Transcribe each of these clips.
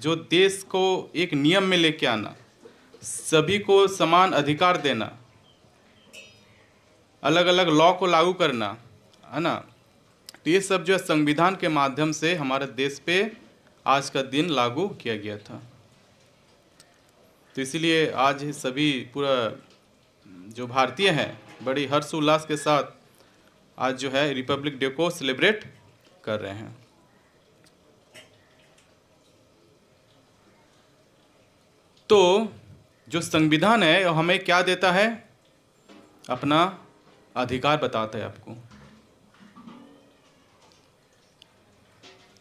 जो देश को एक नियम में लेके आना, सभी को समान अधिकार देना, अलग अलग लॉ को लागू करना, है ना, तो ये सब जो है संविधान के माध्यम से हमारे देश पे आज का दिन लागू किया गया था। तो इसलिए आज सभी पूरा जो भारतीय हैं बड़ी हर्षोल्लास के साथ आज जो है रिपब्लिक डे को सेलिब्रेट कर रहे हैं। तो जो संविधान है वो हमें क्या देता है? अपना अधिकार बताता है आपको।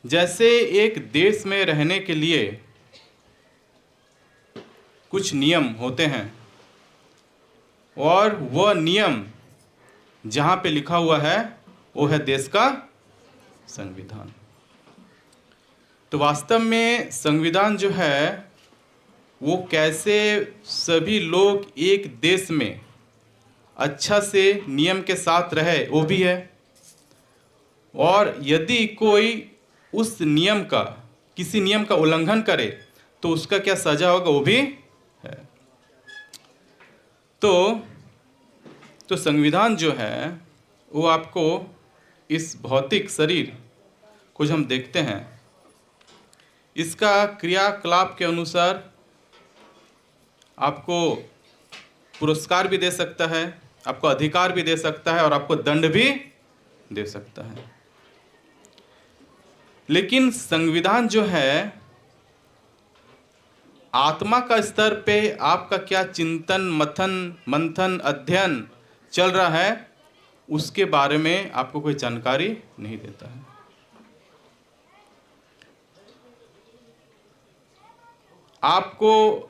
जैसे एक देश में रहने के लिए कुछ नियम होते हैं और वह नियम जहां पे लिखा हुआ है वो है देश का संविधान। तो वास्तव में संविधान जो है वो कैसे सभी लोग एक देश में अच्छा से नियम के साथ रहे वो भी है, और यदि कोई उस नियम का किसी नियम का उल्लंघन करे तो उसका क्या सजा होगा वो भी है। तो संविधान जो है वो आपको इस भौतिक शरीर को जो हम देखते हैं इसका क्रियाकलाप के अनुसार आपको पुरस्कार भी दे सकता है, आपको अधिकार भी दे सकता है और आपको दंड भी दे सकता है। लेकिन संविधान जो है आत्मा का स्तर पे आपका क्या चिंतन मंथन अध्ययन चल रहा है उसके बारे में आपको कोई जानकारी नहीं देता है। आपको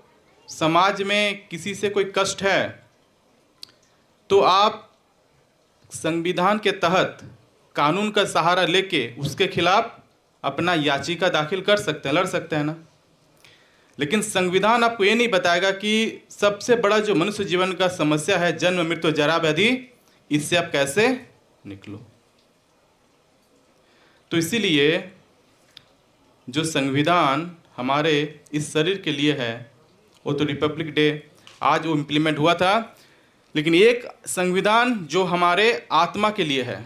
समाज में किसी से कोई कष्ट है तो आप संविधान के तहत कानून का सहारा लेके उसके खिलाफ अपना याचिका दाखिल कर सकते हैं, लड़ सकते हैं ना। लेकिन संविधान आपको ये नहीं बताएगा कि सबसे बड़ा जो मनुष्य जीवन का समस्या है जन्म मृत्यु जरा व्याधि, इससे आप कैसे निकलो। तो इसीलिए जो संविधान हमारे इस शरीर के लिए है वो तो रिपब्लिक डे आज वो इम्प्लीमेंट हुआ था, लेकिन एक संविधान जो हमारे आत्मा के लिए है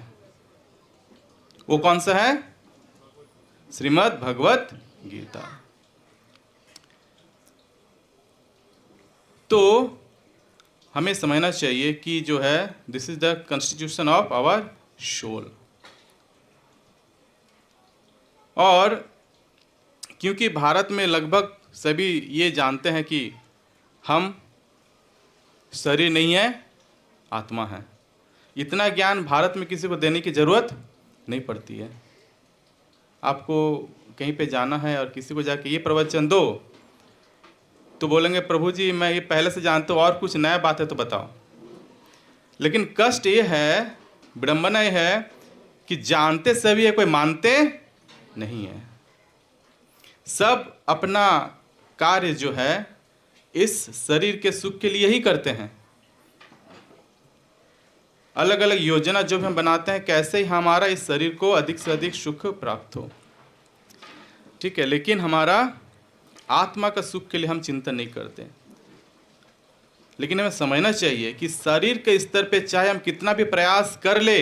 वो कौन सा है? श्रीमद् भगवत गीता। तो हमें समझना चाहिए कि जो है this is the constitution of our soul. और क्योंकि भारत में लगभग सभी ये जानते हैं कि हम शरीर नहीं है आत्मा है, इतना ज्ञान भारत में किसी को देने की ज़रूरत नहीं पड़ती है। आपको कहीं पे जाना है और किसी को जाके ये प्रवचन दो तो बोलेंगे प्रभु जी मैं ये पहले से जानता हूँ और कुछ नया बात है तो बताओ। लेकिन कष्ट ये है, विडंबना ये है कि जानते सभी है, कोई मानते नहीं है। सब अपना कार्य जो है इस शरीर के सुख के लिए ही करते हैं। अलग अलग योजना जो भी हम बनाते हैं कैसे ही हमारा इस शरीर को अधिक से अधिक सुख प्राप्त हो, ठीक है, लेकिन हमारा आत्मा का सुख के लिए हम चिंतन नहीं करते। लेकिन हमें समझना चाहिए कि शरीर के स्तर पे चाहे हम कितना भी प्रयास कर ले,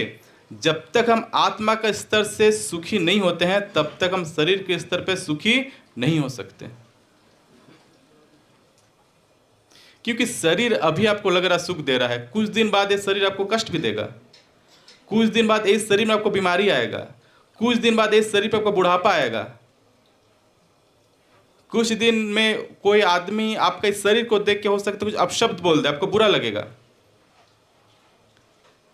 जब तक हम आत्मा का स्तर से सुखी नहीं होते हैं तब तक हम शरीर के स्तर पे सुखी नहीं हो सकते। क्योंकि शरीर अभी आपको लग रहा सुख दे रहा है, कुछ दिन बाद ये शरीर आपको कष्ट भी देगा, कुछ दिन बाद इस शरीर में आपको बीमारी आएगा, कुछ दिन बाद इस शरीर पर आपको बुढ़ापा आएगा, कुछ दिन में कोई आदमी आपका इस शरीर को देख के हो सकता है कुछ अपशब्द बोल दे, आपको बुरा लगेगा।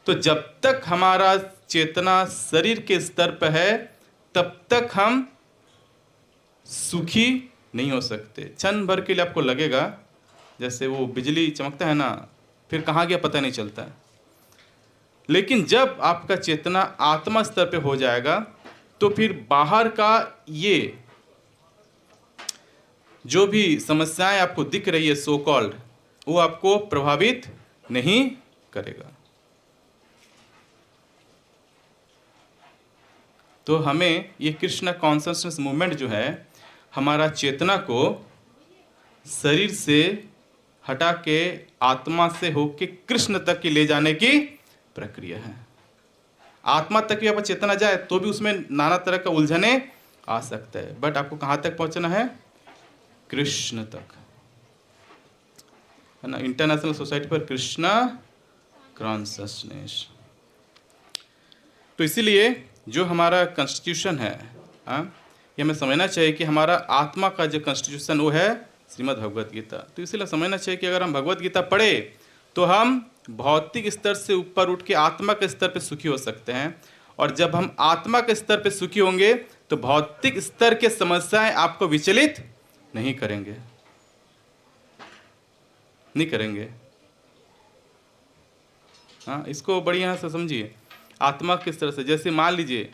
तो जब तक हमारा चेतना शरीर के स्तर पर है तब तक हम सुखी नहीं हो सकते। क्षण भर के लिए आपको लगेगा जैसे वो बिजली चमकता है ना, फिर कहाँ गया पता नहीं चलता है। लेकिन जब आपका चेतना आत्मा स्तर पे हो जाएगा तो फिर बाहर का ये जो भी समस्याएं आपको दिख रही है सो कॉल्ड, वो आपको प्रभावित नहीं करेगा। तो हमें ये कृष्ण कॉन्शसनेस मूवमेंट जो है हमारा चेतना को शरीर से हटा के आत्मा से होके कृष्ण तक की ले जाने की प्रक्रिया है। आत्मा तक भी आपका चेतना जाए तो भी उसमें नाना तरह का उलझने आ सकता है, बट आपको कहाँ तक पहुंचना है? कृष्ण तक, है ना। International society for Krishna consciousness. तो इसीलिए जो हमारा कॉन्स्टिट्यूशन है, ये हमें समझना चाहिए कि हमारा आत्मा का जो कॉन्स्टिट्यूशन वो है श्रीमद् भगवत गीता। तो इसीलिए समझना चाहिए कि अगर हम भगवत गीता पढ़े तो हम भौतिक स्तर से ऊपर उठ के आत्मा के स्तर पे सुखी हो सकते हैं, और जब हम आत्मा के स्तर पे सुखी होंगे तो भौतिक स्तर के समस्याएं आपको विचलित नहीं करेंगे, नहीं करेंगे। हाँ, इसको बढ़िया से समझिए। आत्मा किस तरह से, जैसे मान लीजिए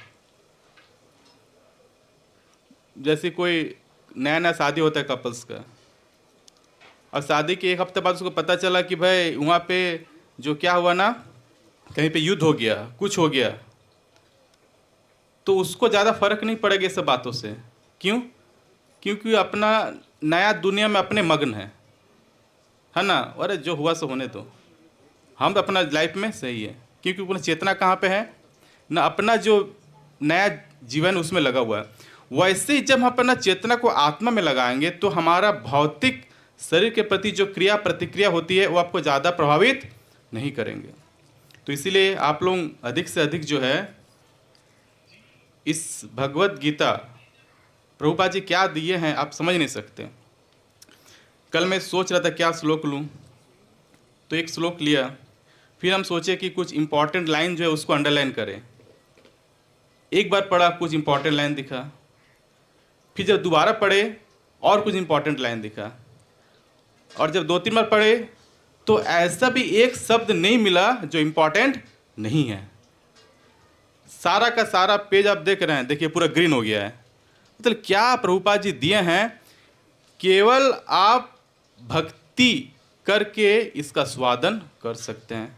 जैसे कोई नया नया शादी होता है कपल्स का, और शादी के एक हफ्ते बाद उसको पता चला कि भाई वहाँ पे जो क्या हुआ ना, कहीं पे युद्ध हो गया, कुछ हो गया, तो उसको ज़्यादा फर्क नहीं पड़ेगा ये सब बातों से। क्यों? क्योंकि अपना नया दुनिया में अपने मग्न है ना। अरे जो हुआ सो होने दो, हम तो अपना लाइफ में सही है, क्योंकि अपना चेतना कहाँ पे है ना, अपना जो नया जीवन उसमें लगा हुआ है। वैसे ही जब हम अपना चेतना को आत्मा में लगाएंगे तो हमारा भौतिक शरीर के प्रति जो क्रिया प्रतिक्रिया होती है वो आपको ज़्यादा प्रभावित नहीं करेंगे। तो इसीलिए आप लोग अधिक से अधिक जो है इस भगवत गीता, प्रभुपाद जी क्या दिए हैं आप समझ नहीं सकते। कल मैं सोच रहा था क्या श्लोक लूँ, तो एक श्लोक लिया, फिर हम सोचे कि कुछ इंपॉर्टेंट लाइन जो है उसको अंडरलाइन करें। एक बार पढ़ा, कुछ इंपॉर्टेंट लाइन दिखा, फिर जब दोबारा पढ़े और कुछ इंपॉर्टेंट लाइन दिखा, और जब 2-3 बार पढ़े तो ऐसा भी एक शब्द नहीं मिला जो इंपॉर्टेंट नहीं है। सारा का सारा पेज आप देख रहे हैं, देखिए पूरा ग्रीन हो गया है। मतलब क्या प्रभुपाद जी दिए हैं, केवल आप भक्ति करके इसका स्वादन कर सकते हैं।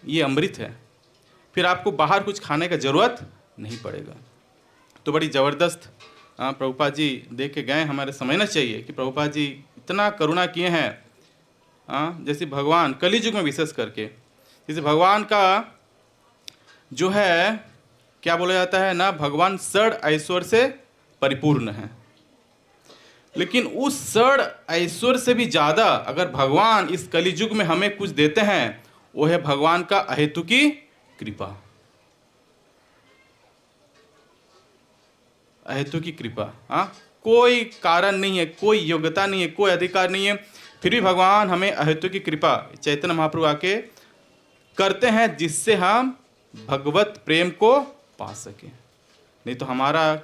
ये अमृत है, फिर आपको बाहर कुछ खाने का जरूरत नहीं पड़ेगा। तो बड़ी ज़बरदस्त प्रभुपाद जी दे के गए। हमारे समझना चाहिए कि प्रभुपाद जी इतना करुणा किए हैं। जैसे भगवान कलियुग में विशेष करके, जैसे भगवान का जो है क्या बोला जाता है ना, भगवान षड ऐश्वर्य से परिपूर्ण है, लेकिन उस षड ऐश्वर्य से भी ज़्यादा अगर भगवान इस कलियुग में हमें कुछ देते हैं, वो है भगवान का अहेतु की कृपा। अहेतु की कृपा, कोई कारण नहीं है, कोई योग्यता नहीं है, कोई अधिकार नहीं है, फिर भी भगवान हमें अहेतु की कृपा चैतन्य महाप्रभु आके करते हैं, जिससे हम भगवत प्रेम को पा सके। नहीं तो हमारा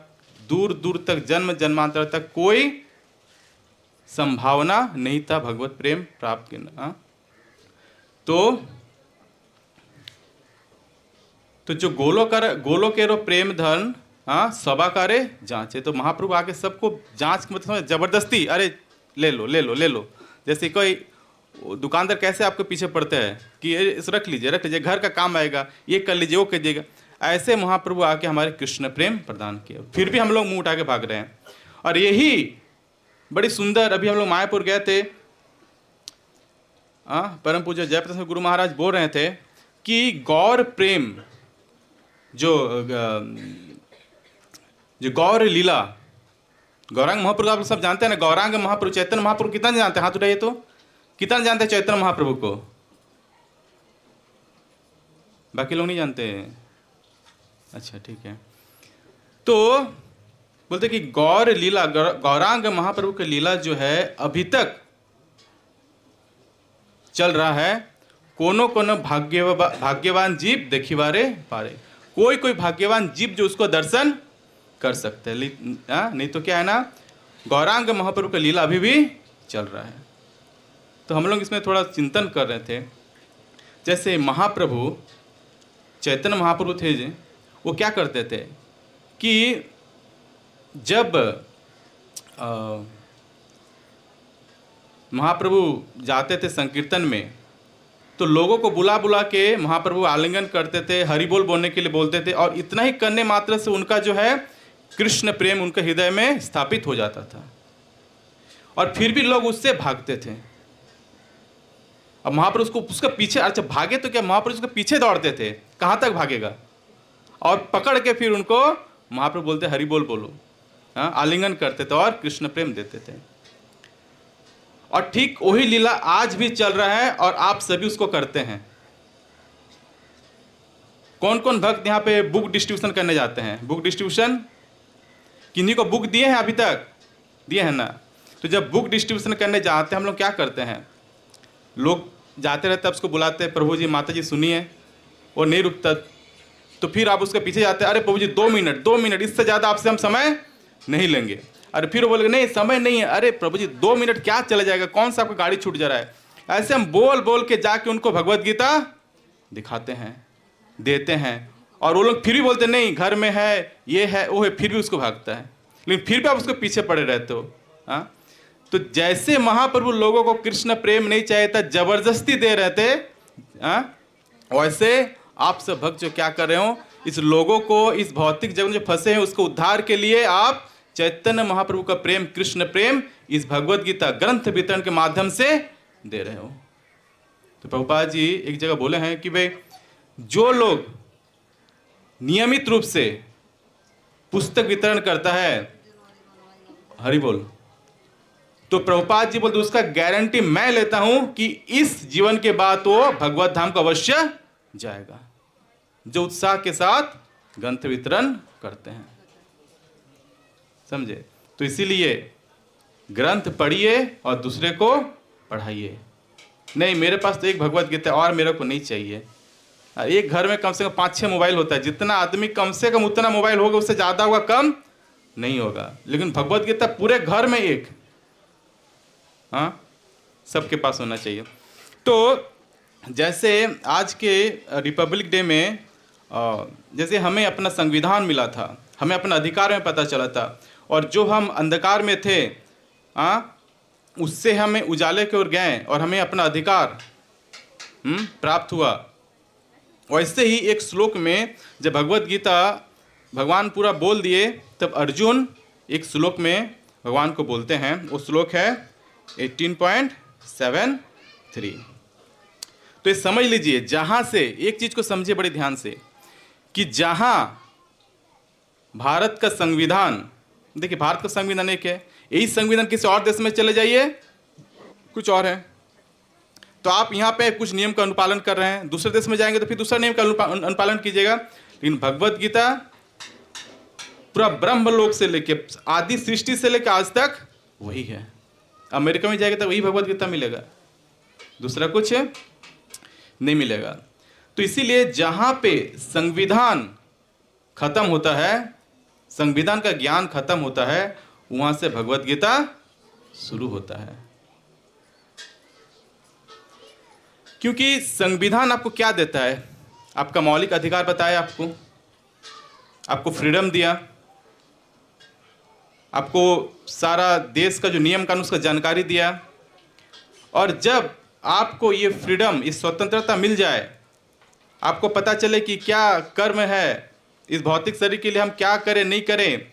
दूर दूर तक जन्म जन्मांतर तक कोई संभावना नहीं था भगवत प्रेम प्राप्त करना। तो जो गोलोकेरो प्रेम धन सबाकारे जांचे, तो महाप्रभु आके सबको जांच के मतलब जबरदस्ती, अरे ले लो ले लो ले लो। जैसे कोई दुकानदार कैसे आपके पीछे पड़ते हैं कि इस रख लीजिए, घर का काम आएगा, ये कर लीजिए, वो कीजिएगा, ऐसे महाप्रभु आके हमारे कृष्ण प्रेम प्रदान किया। फिर भी हम लोग मुंह उठा के भाग रहे हैं। और यही बड़ी सुंदर, अभी हम लोग मायापुर गए थे, परम पूज्य जयप्रकाश गुरु महाराज बोल रहे थे कि गौर प्रेम जो गौर लीला, गौरांग महाप्रभु आप सब जानते हैं ना, गौरांग महाप्रभु चैतन्य महाप्रभु कितना जानते हैं, हाथ उठाइए तो, कितना जानते हैं चैतन्य महाप्रभु को? बाकी लोग नहीं जानते? अच्छा ठीक है। तो बोलते कि गौर लीला, गौरांग महाप्रभु की लीला जो है अभी तक चल रहा है। कोनो कोनो भाग्यवान जीव देखिवारे पारे, कोई कोई भाग्यवान जीव जो उसको दर्शन कर सकते हैं, नहीं तो क्या है ना, गौरांग महाप्रभु का लीला अभी भी चल रहा है। तो हम लोग इसमें थोड़ा चिंतन कर रहे थे। जैसे महाप्रभु चैतन्य महाप्रभु थे जी, वो क्या करते थे कि जब महाप्रभु जाते थे संकीर्तन में, तो लोगों को बुला बुला के महाप्रभु आलिंगन करते थे, हरि बोल बोलने के लिए बोलते थे, और इतना ही करने मात्र से उनका जो है कृष्ण प्रेम उनके हृदय में स्थापित हो जाता था, और फिर भी लोग उससे भागते थे। अब महाप्रभु उसको उसके पीछे, अच्छा भागे तो क्या, महाप्रभु उसके पीछे दौड़ते थे, कहाँ तक भागेगा, और पकड़ के फिर उनको महाप्रभु बोलते हरि बोल बोलो, हाँ, आलिंगन करते थे और कृष्ण प्रेम देते थे। और ठीक वही लीला आज भी चल रहा है और आप सभी उसको करते हैं। कौन कौन भक्त यहाँ पे बुक डिस्ट्रीब्यूशन करने जाते हैं? बुक डिस्ट्रीब्यूशन किन्हीं को बुक दिए हैं अभी तक? दिए हैं ना? तो जब बुक डिस्ट्रीब्यूशन करने जाते हैं हम लोग क्या करते हैं, लोग जाते रहते हैं, उसको बुलाते हैं, प्रभु जी माता जी सुनिए, वो नहीं रुकता, तो फिर आप उसके पीछे जाते हैं, अरे प्रभु जी 2 मिनट इससे ज़्यादा आपसे हम समय नहीं लेंगे। अरे फिर वो बोलेंगे नहीं समय नहीं है, अरे प्रभु जी 2 मिनट क्या चला जाएगा, कौन सा आपका गाड़ी छूट जा रहा है। ऐसे हम बोल बोल के जाके उनको भगवत गीता दिखाते हैं, देते हैं, और वो लोग फिर भी बोलते नहीं घर में है, ये है वो है, फिर भी उसको भागता है, लेकिन फिर भी आप उसके पीछे पड़े रहते हो। हाँ, तो जैसे महाप्रभु लोगों को कृष्ण प्रेम नहीं चाहिए था, जबरदस्ती दे रहे थे, वैसे आप सब भक्त जो क्या कर रहे हो, इस लोगों को इस भौतिक जगत में जो फंसे हैं उसको उद्धार के लिए आप चैतन्य महाप्रभु का प्रेम, कृष्ण प्रेम इस भगवत गीता ग्रंथ वितरण के माध्यम से दे रहे हो। तो प्रभुपाद जी एक जगह बोले हैं कि भाई जो लोग नियमित रूप से पुस्तक वितरण करता है, हरि बोल, तो प्रभुपाद जी बोलते उसका गारंटी मैं लेता हूं कि इस जीवन के बाद वो भगवत धाम को अवश्य जाएगा, जो उत्साह के साथ ग्रंथ वितरण करते हैं। समझे? तो इसीलिए ग्रंथ पढ़िए और दूसरे को पढ़ाइए। नहीं मेरे पास तो एक भगवत गीता और मेरे को नहीं चाहिए। एक घर में कम से कम 5-6 मोबाइल होता है, जितना आदमी कम से कम उतना मोबाइल होगा, उससे ज़्यादा होगा कम नहीं होगा, लेकिन भगवत गीता पूरे घर में एक, हाँ, सबके पास होना चाहिए। तो जैसे आज के रिपब्लिक डे में जैसे हमें अपना संविधान मिला था, हमें अपना अधिकार में पता चला था, और जो हम अंधकार में थे उससे हमें उजाले की ओर गए और हमें अपना अधिकार प्राप्त हुआ। वैसे ही एक श्लोक में जब भगवत गीता भगवान पूरा बोल दिए, तब अर्जुन एक श्लोक में भगवान को बोलते हैं, वो श्लोक है 18.73। तो ये समझ लीजिए, जहां से एक चीज को समझिए बड़े ध्यान से, कि जहां भारत का संविधान, देखिए भारत का संविधान एक है, यही संविधान किसी और देश में चले जाइए कुछ और है, तो आप यहाँ पे कुछ नियम का अनुपालन कर रहे हैं, दूसरे देश में जाएंगे तो फिर दूसरा नियम का अनुपालन कीजिएगा। लेकिन भगवत गीता पूरा ब्रह्मलोक से लेके आदि सृष्टि से लेकर आज तक वही है। अमेरिका में जाएगा तो वही भगवत गीता मिलेगा, दूसरा कुछ नहीं मिलेगा। तो इसीलिए जहां पे संविधान खत्म होता है, संविधान का ज्ञान खत्म होता है, वहां से भगवत गीता शुरू होता है। क्योंकि संविधान आपको क्या देता है? आपका मौलिक अधिकार बताया, आपको फ्रीडम दिया, आपको सारा देश का जो नियम कानून उसका जानकारी दिया। और जब आपको ये फ्रीडम, इस स्वतंत्रता मिल जाए, आपको पता चले कि क्या कर्म है, इस भौतिक शरीर के लिए हम क्या करें नहीं करें,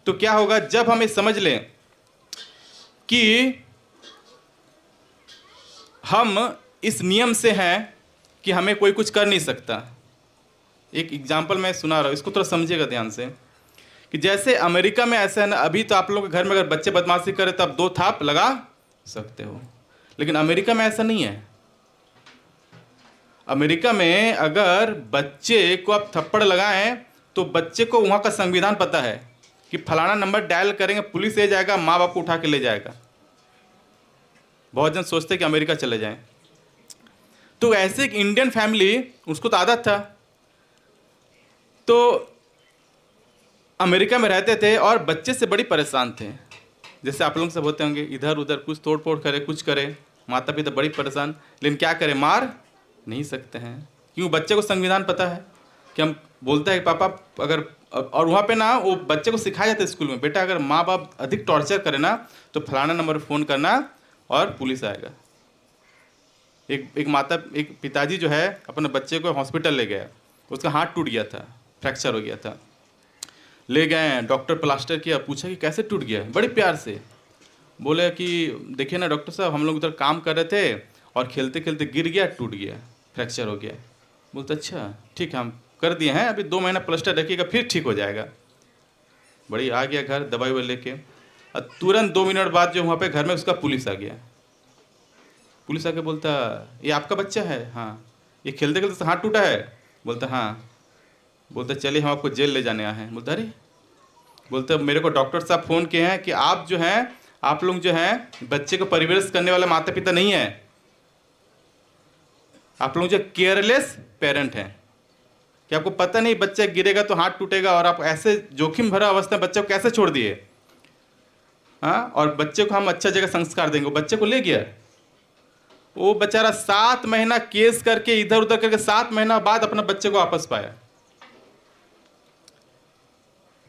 तो क्या होगा जब हम ये समझ लें कि हम इस नियम से हैं कि हमें कोई कुछ कर नहीं सकता। एक एग्जाम्पल मैं सुना रहा हूँ, इसको थोड़ा समझिएगा ध्यान से, कि जैसे अमेरिका में ऐसा है ना, अभी तो आप लोगों के घर में अगर बच्चे बदमाशी करें तो आप 2 थाप लगा सकते हो, लेकिन अमेरिका में ऐसा नहीं है। अमेरिका में अगर बच्चे को आप थप्पड़ लगाएं तो बच्चे को वहाँ का संविधान पता है कि फलाना नंबर डायल करेंगे पुलिस ले जाएगा, माँ बाप को उठा के ले जाएगा। बहुत जन सोचते हैं कि अमेरिका चले जाएं। तो ऐसे एक इंडियन फैमिली, उसको तो आदत था, तो अमेरिका में रहते थे और बच्चे से बड़ी परेशान थे। जैसे आप लोग सब होते होंगे, इधर उधर कुछ तोड़ फोड़ करे, कुछ करे, माता पिता बड़ी परेशान, लेकिन क्या करें, मार नहीं सकते हैं, क्यों? बच्चे को संविधान पता है कि हम बोलते हैं पापा अगर, और वहाँ पे ना वो बच्चे को सिखाया जाता है स्कूल में, बेटा अगर माँ बाप अधिक टॉर्चर करे ना तो फलाना नंबर फ़ोन करना और पुलिस आएगा। एक पिताजी जो है अपने बच्चे को हॉस्पिटल ले गया, उसका हाथ टूट गया था, फ्रैक्चर हो गया था। ले गए, डॉक्टर प्लास्टर किया, पूछा कि कैसे टूट गया, बड़े प्यार से बोले कि देखिए ना डॉक्टर साहब, हम लोग उधर काम कर रहे थे और खेलते खेलते गिर गया, टूट गया, फ्रैक्चर हो गया। बोलते अच्छा ठीक है, हम कर दिए हैं, अभी 2 महीना प्लास्टर रखिएगा, फिर ठीक हो जाएगा। बड़ी आ गया घर, दवाई ववाई लेके, और तुरंत 2 मिनट बाद जो वहाँ पे घर में उसका पुलिस आ गया। पुलिस आके बोलता ये आपका बच्चा है? हाँ। ये खेलते खेलते हाथ टूटा है? बोलता हाँ। बोलता चलिए हम आपको जेल ले जाने आए हैं। बोलता अरे, बोलते मेरे को डॉक्टर साहब फ़ोन किए हैं कि आप जो हैं, आप लोग जो हैं बच्चे को परवरिश करने वाले माता पिता नहीं हैं, आप लोग जो केयरलेस पेरेंट हैं, कि आपको पता नहीं बच्चा गिरेगा तो हाथ टूटेगा, और आप ऐसे जोखिम भरा अवस्था में बच्चे को कैसे छोड़ दिए। हाँ, और बच्चे को हम अच्छा जगह संस्कार देंगे, वो बच्चे को ले गया। वो बेचारा 7 महीना केस करके इधर उधर करके 7 महीना बाद अपना बच्चे को वापस पाया।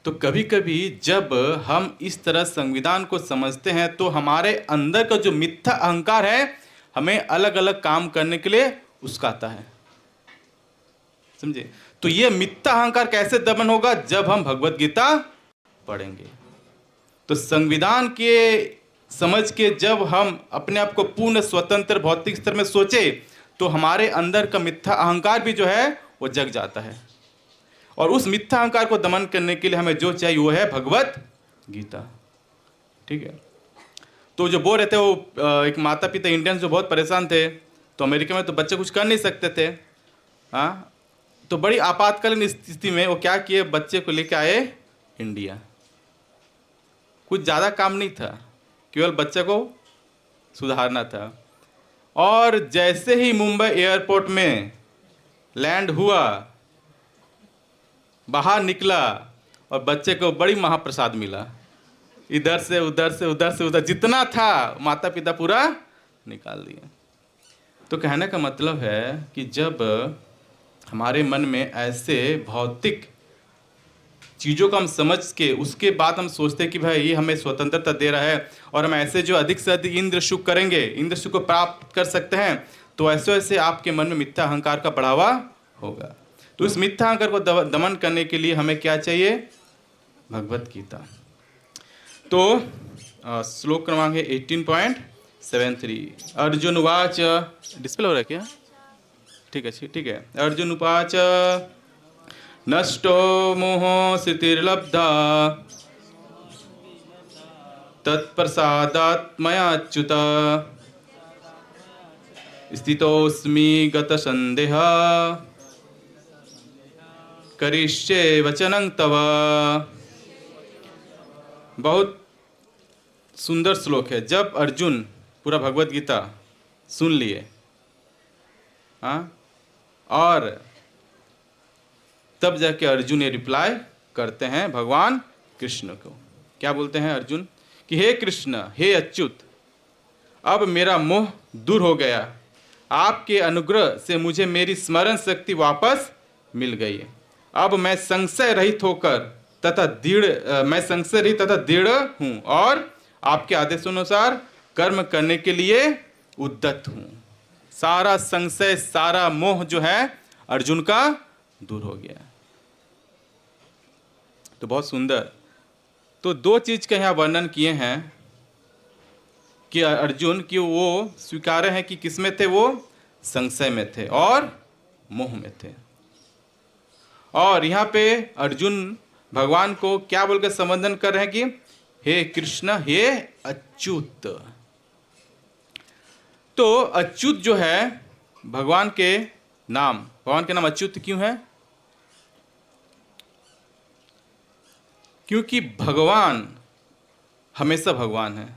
तो कभी कभी जब हम इस तरह संविधान को समझते हैं तो हमारे अंदर का जो मिथ्या अहंकार है हमें अलग अलग काम करने के लिए उस्काता है, समझे। तो ये मिथ्या अहंकार कैसे दमन होगा? जब हम भगवत गीता पढ़ेंगे। तो संविधान के समझ के जब हम अपने आप को पूर्ण स्वतंत्र भौतिक स्तर में सोचे तो हमारे अंदर का मिथ्या अहंकार भी जो है वो जग जाता है, और उस मिथ्या अहंकार को दमन करने के लिए हमें जो चाहिए वो है भगवत गीता। ठीक है। तो जो बोल रहे थे वो एक माता पिता इंडियंस जो बहुत परेशान थे, तो अमेरिका में तो बच्चे कुछ कर नहीं सकते थे। हाँ, तो बड़ी आपातकालीन स्थिति में वो क्या किए, बच्चे को लेके आए इंडिया। कुछ ज़्यादा काम नहीं था, केवल बच्चे को सुधारना था। और जैसे ही मुंबई एयरपोर्ट में लैंड हुआ, बाहर निकला और बच्चे को बड़ी महाप्रसाद मिला। इधर से उधर से उधर से उधर जितना था माता पिता पूरा निकाल दिया। तो कहने का मतलब है कि जब हमारे मन में ऐसे भौतिक चीज़ों को हम समझ के उसके बाद हम सोचते हैं कि भाई ये हमें स्वतंत्रता दे रहा है और हम ऐसे जो अधिक से अधिक इंद्र सुख करेंगे, इंद्र सुख को प्राप्त कर सकते हैं, तो ऐसे ऐसे आपके मन में मिथ्या अहंकार का बढ़ावा होगा। तो इस मिथ्या अहंकार को दमन करने के लिए हमें क्या चाहिए? भगवत गीता। तो श्लोक क्रमांक है 18.73। अर्जुन उवाच, डिस्प्ले हो रहा है क्या? ठीक है ठीक है। अर्जुन उवाच नष्टो मोहो स्थितिर्लब्धा तत्प्रसादात् मयाच्युत स्थितोऽस्मि गतसन्देहः करिष्ये वचनं तव। बहुत सुंदर श्लोक है। जब अर्जुन पूरा भगवत गीता सुन लिए, हाँ, और तब जाके अर्जुन ये रिप्लाई करते हैं भगवान कृष्ण को। क्या बोलते हैं अर्जुन? कि हे कृष्ण, हे अच्युत, अब मेरा मोह दूर हो गया, आपके अनुग्रह से मुझे मेरी स्मरण शक्ति वापस मिल गई। अब मैं संशय रहित होकर तथा दृढ़ हूँ और आपके आदेशानुसार कर्म करने के लिए उद्यत हूँ। सारा संशय, सारा मोह जो है अर्जुन का दूर हो गया। तो बहुत सुंदर। तो 2 चीज़ का यहाँ वर्णन किए हैं कि अर्जुन की वो स्वीकार है कि किसमें थे, वो संशय में थे और मोह में थे। और यहाँ पे अर्जुन भगवान को क्या बोलकर संबोधन कर रहे हैं कि हे कृष्ण, हे अच्युत। तो अच्युत जो है भगवान के नाम अच्युत क्यों है? क्योंकि भगवान हमेशा भगवान है।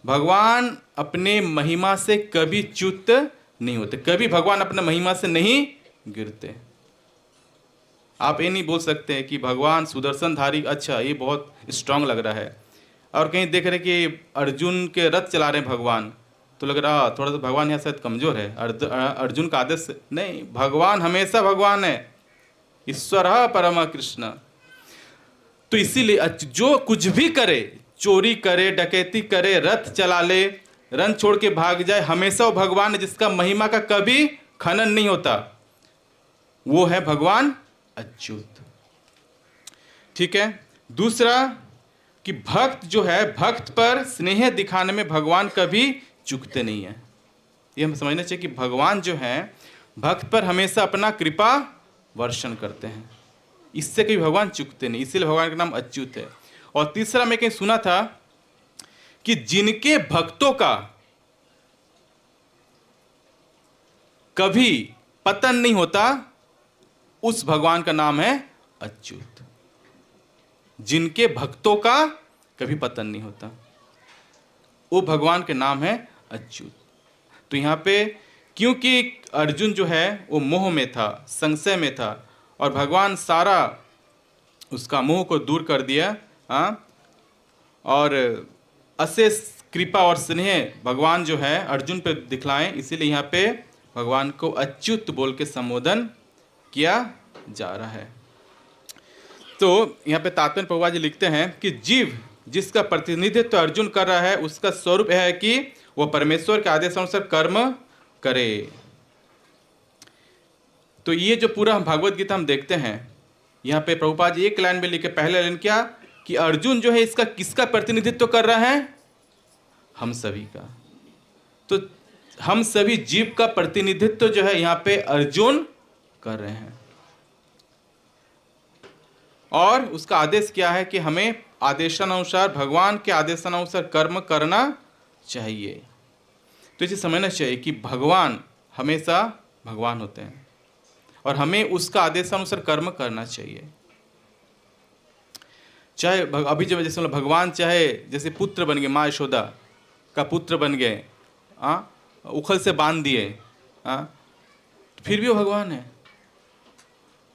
भगवान अपने महिमा से कभी च्युत नहीं होते, कभी भगवान अपने महिमा से नहीं गिरते। आप ये नहीं बोल सकते कि भगवान सुदर्शनधारी, अच्छा ये बहुत स्ट्रांग लग रहा है, और कहीं देख रहे कि अर्जुन के रथ चला रहे हैं भगवान, तो लग रहा थोड़ा सा भगवान यहाँ शायद कमजोर है, अर्जुन का आदेश नहीं। भगवान हमेशा भगवान है, ईश्वर परम कृष्ण। तो इसीलिए जो कुछ भी करे, चोरी करे, डकैती करे, रथ चला ले, रन छोड़ के भाग जाए, हमेशा वो भगवान है जिसका महिमा का कभी खनन नहीं होता, वो है भगवान अच्युत। ठीक है। दूसरा कि भक्त जो है, भक्त पर स्नेह दिखाने में भगवान कभी चूकते नहीं है। ये हम समझना चाहिए कि भगवान जो है भक्त पर हमेशा अपना कृपा वर्षण करते हैं, इससे कभी भगवान चूकते नहीं, इसीलिए भगवान का नाम अच्युत है। और तीसरा मैं कहीं सुना था कि जिनके भक्तों का कभी पतन नहीं होता, उस भगवान का नाम है अच्युत। जिनके भक्तों का कभी पतन नहीं होता, वो भगवान के नाम है अच्युत। तो यहाँ पे क्योंकि अर्जुन जो है वो मोह में था, संशय में था, और भगवान सारा उसका मोह को दूर कर दिया, हाँ, और अशेष कृपा और स्नेह भगवान जो है अर्जुन पे दिखलाएं, इसीलिए यहाँ पे भगवान को अच्युत बोल के संबोधन किया जा रहा है। तो यहाँ पे तात्पर्य प्रभुपाद जी लिखते हैं कि जीव जिसका प्रतिनिधित्व अर्जुन कर रहा है, उसका स्वरूप यह है कि वह परमेश्वर के आदेश अनुसार कर्म करे। तो ये जो पूरा हम भागवत गीता हम देखते हैं, यहाँ पे प्रभुपाद जी एक लाइन में लिखे, पहले लाइन क्या कि अर्जुन जो है इसका किसका प्रतिनिधित्व कर रहा है? हम सभी का। तो हम सभी जीव का प्रतिनिधित्व जो है यहाँ पे अर्जुन कर रहे हैं, और उसका आदेश क्या है कि हमें आदेशानुसार, भगवान के आदेशानुसार कर्म करना चाहिए। तो इसे समझना चाहिए कि भगवान हमेशा भगवान होते हैं और हमें उसका आदेशानुसार कर्म करना चाहिए। चाहे अभी जो जैसे भगवान चाहे जैसे पुत्र बन गए, माँ यशोदा का पुत्र बन गए, उखल से बांध दिए, फिर भी वो भगवान है।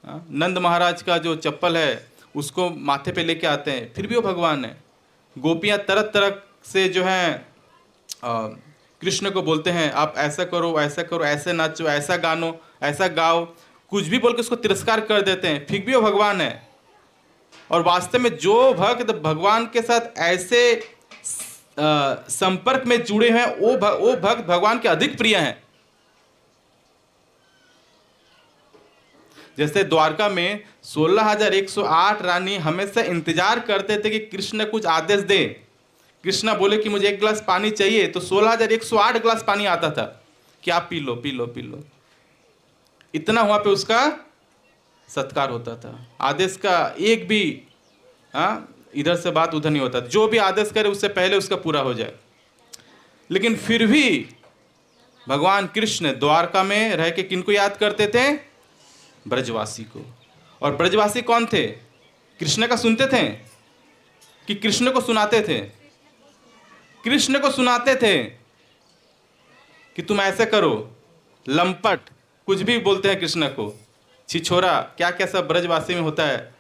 नंद महाराज का जो चप्पल है उसको माथे पे लेके आते हैं, फिर भी वो भगवान है। गोपियाँ तरह तरह से जो है कृष्ण को बोलते हैं आप ऐसा करो, ऐसा करो, ऐसे नाचो, ऐसा गानो, ऐसा गाओ, कुछ भी बोल के उसको तिरस्कार कर देते हैं, फिर भी वो भगवान है। और वास्तव में जो भक्त भगवान के साथ ऐसे संपर्क में जुड़े हैं, वो भक्त भगवान के अधिक प्रिय हैं। जैसे द्वारका में 16,108 रानी हमेशा इंतजार करते थे कि कृष्ण कुछ आदेश दे। कृष्ण बोले कि मुझे 1 गिलास पानी चाहिए, तो 16,108 गिलास पानी आता था कि आप P low, P low, P low. इतना वहां पे उसका सत्कार होता था। आदेश का एक भी इधर से बात उधर नहीं होता, जो भी आदेश करे उससे पहले उसका पूरा हो जाए। लेकिन फिर भी भगवान कृष्ण द्वारका में रह के किनको याद करते थे? ब्रजवासी को। और ब्रजवासी कौन थे? कृष्ण का सुनते थे कि कृष्ण को सुनाते थे? कृष्ण को सुनाते थे कि तुम ऐसे करो, लंपट, कुछ भी बोलते हैं कृष्ण को, छिछोरा, क्या क्या सब ब्रजवासी में होता है।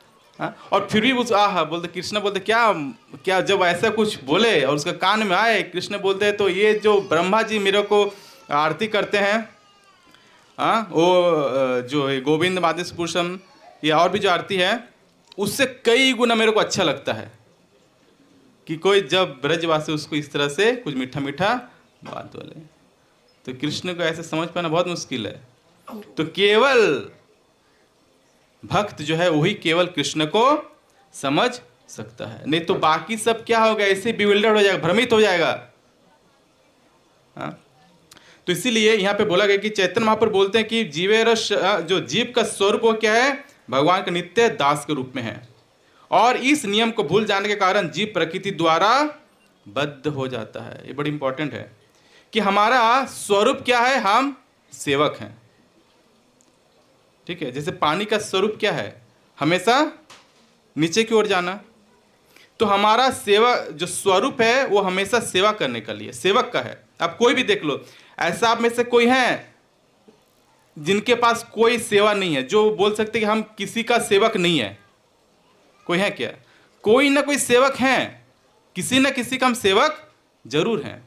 और फिर भी उस बोलते, कृष्ण बोलते क्या क्या, जब ऐसा कुछ बोले और उसका कान में आए, कृष्ण बोलते हैं तो ये जो ब्रह्मा जी मेरे को आरती करते हैं, वो जो गोविंद मादेश पुरुषम, या और भी जो आरती है, उससे कई गुना मेरे को अच्छा लगता है कि कोई जब ब्रजवासी उसको इस तरह से कुछ मीठा मीठा बात बोले। तो कृष्ण को ऐसे समझ पाना बहुत मुश्किल है। तो केवल भक्त जो है वही केवल कृष्ण को समझ सकता है, नहीं तो बाकी सब क्या होगा, ऐसे बिविल्डर हो जाएगा, भ्रमित हो जाएगा। तो इसीलिए यहाँ पे बोला गया कि चैतन्य महाप्रभु बोलते हैं कि जीवेरस, जो जीव का स्वरूप वो क्या है? भगवान के नित्य दास के रूप में है। और इस नियम को भूल जाने के कारण जीव प्रकृति द्वारा बद्ध हो जाता है। ये बड़ी इंपॉर्टेंट है कि हमारा स्वरूप क्या है? हम सेवक हैं। ठीक है, जैसे पानी का स्वरूप क्या है? हमेशा नीचे की ओर जाना। तो हमारा सेवा जो स्वरूप है वो हमेशा सेवा करने का लिए सेवक का है। आप कोई भी देख लो, ऐसा आप में से कोई है जिनके पास कोई सेवा नहीं है, जो बोल सकते कि हम किसी का सेवक नहीं है? कोई है क्या? कोई ना कोई सेवक है, किसी ना किसी का हम सेवक जरूर हैं।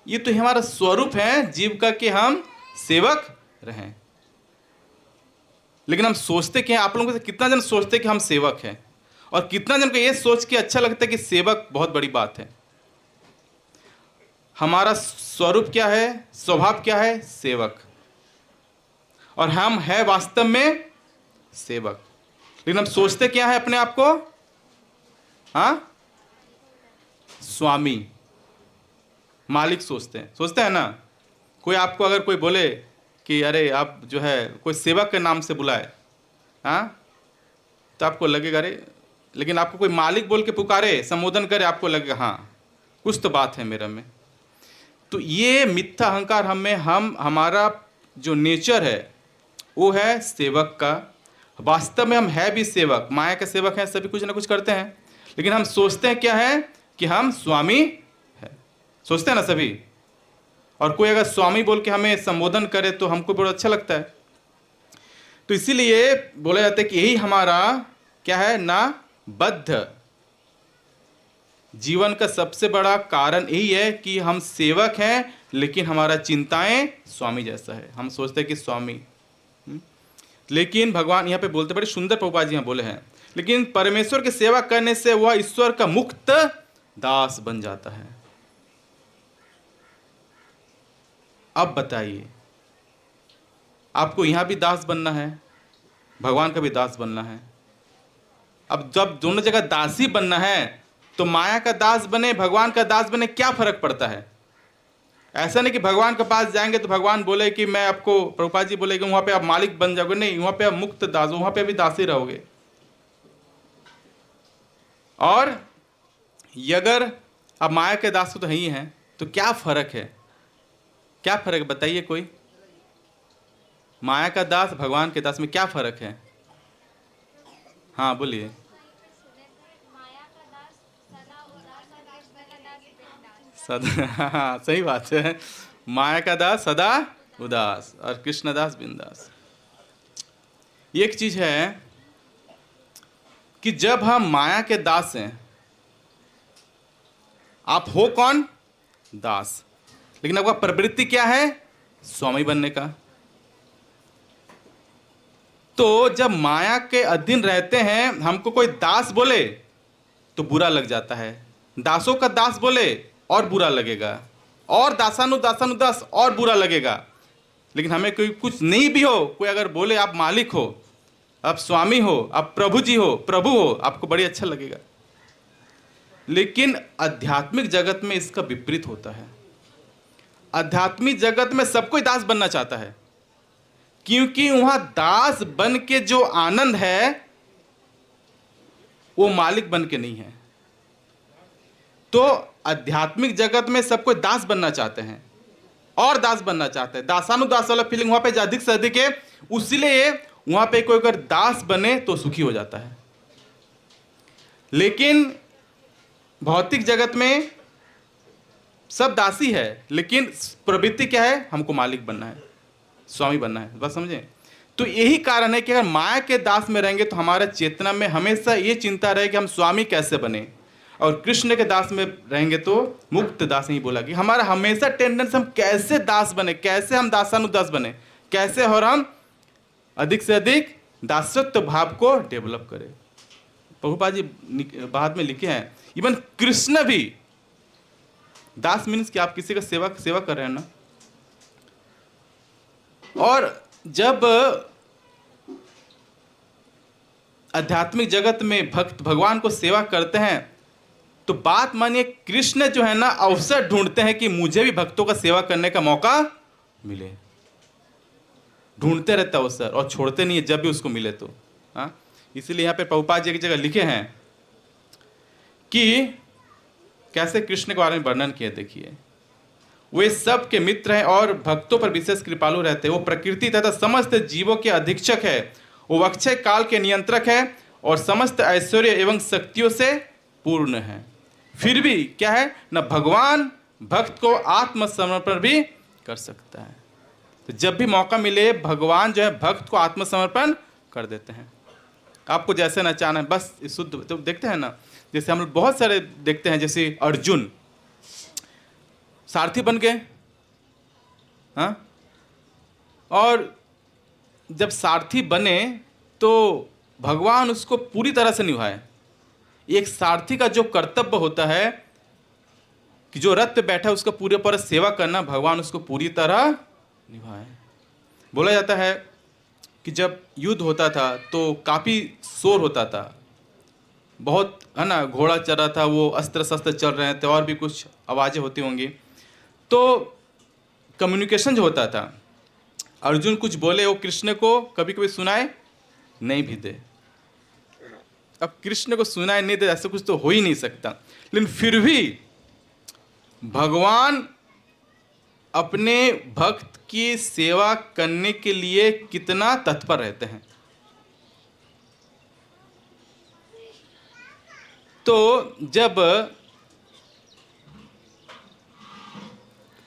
ये तो हमारा स्वरूप है जीव का कि हम सेवक रहें। लेकिन हम सोचते कि, आप लोगों से कितना जन सोचते कि हम सेवक हैं, और कितना जन को ये सोच के अच्छा लगता है कि सेवक बहुत बड़ी बात है। हमारा स्वरूप क्या है? स्वभाव क्या है? सेवक। और हम है वास्तव में सेवक। लेकिन हम सोचते क्या है अपने आप को? हाँ, स्वामी, मालिक सोचते हैं ना। कोई आपको अगर कोई बोले कि अरे आप जो है कोई सेवक के नाम से बुलाए, हाँ, तो आपको लगेगा अरे, लेकिन आपको कोई मालिक बोल के पुकारे, संबोधन करे, आपको लगेगा हाँ कुछ तो बात है मेरा में। तो ये मिथ्या अहंकार हम हमारा जो नेचर है वो है सेवक का। वास्तव में हम है भी सेवक, माया के सेवक हैं, सभी कुछ ना कुछ करते हैं, लेकिन हम सोचते हैं क्या है कि हम स्वामी है, सोचते हैं ना सभी। और कोई अगर स्वामी बोल के हमें संबोधन करे तो हमको बहुत अच्छा लगता है। तो इसीलिए बोला जाता है कि यही हमारा क्या है ना, बद्ध जीवन का सबसे बड़ा कारण यही है कि हम सेवक हैं, लेकिन हमारा चिंताएं स्वामी जैसा है। हम सोचते हैं कि स्वामी, लेकिन भगवान यहाँ पे बोलते, बड़े सुंदर प्रभुपाद जी यहाँ बोले हैं, लेकिन परमेश्वर की सेवा करने से वह ईश्वर का मुक्त दास बन जाता है। अब बताइए, आपको यहां भी दास बनना है, भगवान का भी दास बनना है। अब जब दोनों जगह दासी बनना है तो माया का दास बने, भगवान का दास बने, क्या फर्क पड़ता है? ऐसा नहीं कि भगवान के पास जाएंगे तो भगवान बोले कि मैं आपको, प्रभुपाद जी बोले कि वहां पे आप मालिक बन जाओगे, नहीं, वहां पे आप मुक्त दास, वहां पे भी दासी रहोगे। और ये अगर आप माया के दास तो ही हैं तो क्या फर्क है? क्या फर्क है बताइए कोई? माया का दास, भगवान के दास में क्या फर्क है? हाँ बोलिए। सदा हाँ, सही बात है। माया का दास सदा उदास और कृष्णदास बिंदास। एक चीज है कि जब हम माया के दास हैं, आप हो कौन? दास, लेकिन आपका प्रवृत्ति क्या है? स्वामी बनने का। तो जब माया के अधीन रहते हैं, हमको कोई दास बोले तो बुरा लग जाता है, दासों का दास बोले और बुरा लगेगा, और दासानुदास और बुरा लगेगा। लेकिन हमें कोई कुछ नहीं भी हो, कोई अगर बोले आप मालिक हो, आप स्वामी हो, आप प्रभु जी हो, प्रभु हो, आपको बड़ी अच्छा लगेगा। लेकिन आध्यात्मिक जगत में इसका विपरीत होता है। आध्यात्मिक जगत में सब कोई दास बनना चाहता है, क्योंकि वहां दास बन के जो आनंद है वो मालिक बन के नहीं है। तो आध्यात्मिक जगत में सब कोई दास बनना चाहते हैं और दास बनना चाहते हैं, दासानुदास वाला फीलिंग वहां पे अधिक से अधिक है। इसलिए वहां पे कोई अगर दास बने तो सुखी हो जाता है। लेकिन भौतिक जगत में सब दासी है, लेकिन प्रवृत्ति क्या है? हमको मालिक बनना है, स्वामी बनना है, बस समझे। तो यही कारण है कि अगर माया के दास में रहेंगे तो हमारा चेतना में हमेशा ये चिंता रहे कि हम स्वामी कैसे बने, और कृष्ण के दास में रहेंगे तो मुक्त दास नहीं बोला कि हमारा हमेशा टेंडेंस हम कैसे दास बने, कैसे हम दासानुदास बने, कैसे और हम अधिक से अधिक दासत्व भाव को डेवलप करें। प्रभुपाद जी बाद में लिखे हैं, इवन कृष्ण भी दास मीन्स कि आप किसी का सेवा कर रहे हैं ना। और जब आध्यात्मिक जगत में भक्त भगवान को सेवा करते हैं तो बात मानिए, कृष्ण जो है ना अवसर ढूंढते हैं कि मुझे भी भक्तों का सेवा करने का मौका मिले, ढूंढते रहता है अवसर और छोड़ते नहीं है जब भी उसको मिले तो। हाँ, इसीलिए यहाँ पे प्रभुपाद जी की जगह लिखे हैं कि कैसे कृष्ण के बारे में वर्णन किया। देखिए, वे सब के मित्र हैं और भक्तों पर विशेष कृपालु रहते हैं। वो प्रकृति तथा समस्त जीवों के अधीक्षक है, वो अक्षय काल के नियंत्रक है और समस्त ऐश्वर्य एवं शक्तियों से पूर्ण है। फिर भी क्या है ना, भगवान भक्त को आत्मसमर्पण भी कर सकता है। तो जब भी मौका मिले भगवान जो है भक्त को आत्मसमर्पण कर देते हैं। आपको जैसे नचाना है बस शुद्ध। तो देखते हैं ना, जैसे हम लोग बहुत सारे देखते हैं, जैसे अर्जुन सारथी बन गए, हाँ, और जब सारथी बने तो भगवान उसको पूरी तरह से निभाए। एक सारथी का जो कर्तव्य होता है कि जो रथ पे बैठा है उसका पूरे पर सेवा करना, भगवान उसको पूरी तरह निभाए। बोला जाता है कि जब युद्ध होता था तो काफ़ी शोर होता था, बहुत, है ना, घोड़ा चल रहा था, वो अस्त्र शस्त्र चल रहे थे और भी कुछ आवाज़ें होती होंगी, तो कम्युनिकेशन जो होता था, अर्जुन कुछ बोले वो कृष्ण को कभी कभी सुनाए नहीं भी दे। अब कृष्ण को सुनाई नहीं दे, ऐसा कुछ तो हो ही नहीं सकता, लेकिन फिर भी भगवान अपने भक्त की सेवा करने के लिए कितना तत्पर रहते हैं। तो जब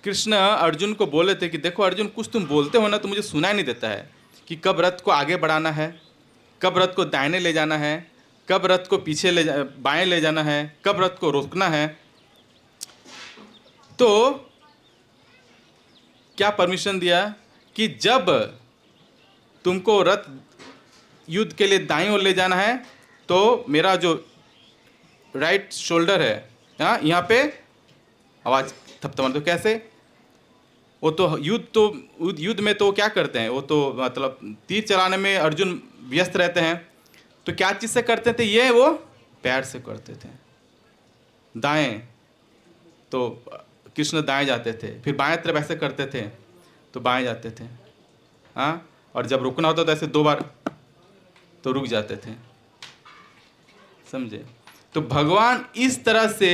कृष्ण अर्जुन को बोले थे कि देखो अर्जुन, कुछ तुम बोलते हो ना तो मुझे सुनाई नहीं देता है कि कब रथ को आगे बढ़ाना है, कब रथ को दाहिने ले जाना है, कब रथ को पीछे बाएं ले जाना है, कब रथ को रोकना है। तो क्या परमिशन दिया कि जब तुमको रथ युद्ध के लिए दाईं ओर ले जाना है तो मेरा जो राइट शोल्डर है, यहाँ पे आवाज थपथपा दो। कैसे? वो तो युद्ध में तो क्या करते हैं, वो तो मतलब तीर चलाने में अर्जुन व्यस्त रहते हैं, तो क्या चीज से करते थे ये, वो पैर से करते थे। दाएं तो कृष्ण दाएं जाते थे, फिर बाएं तरफ ऐसे करते थे तो बाएं जाते थे, हाँ, और जब रुकना होता तो ऐसे 2 बार तो रुक जाते थे, समझे? तो भगवान इस तरह से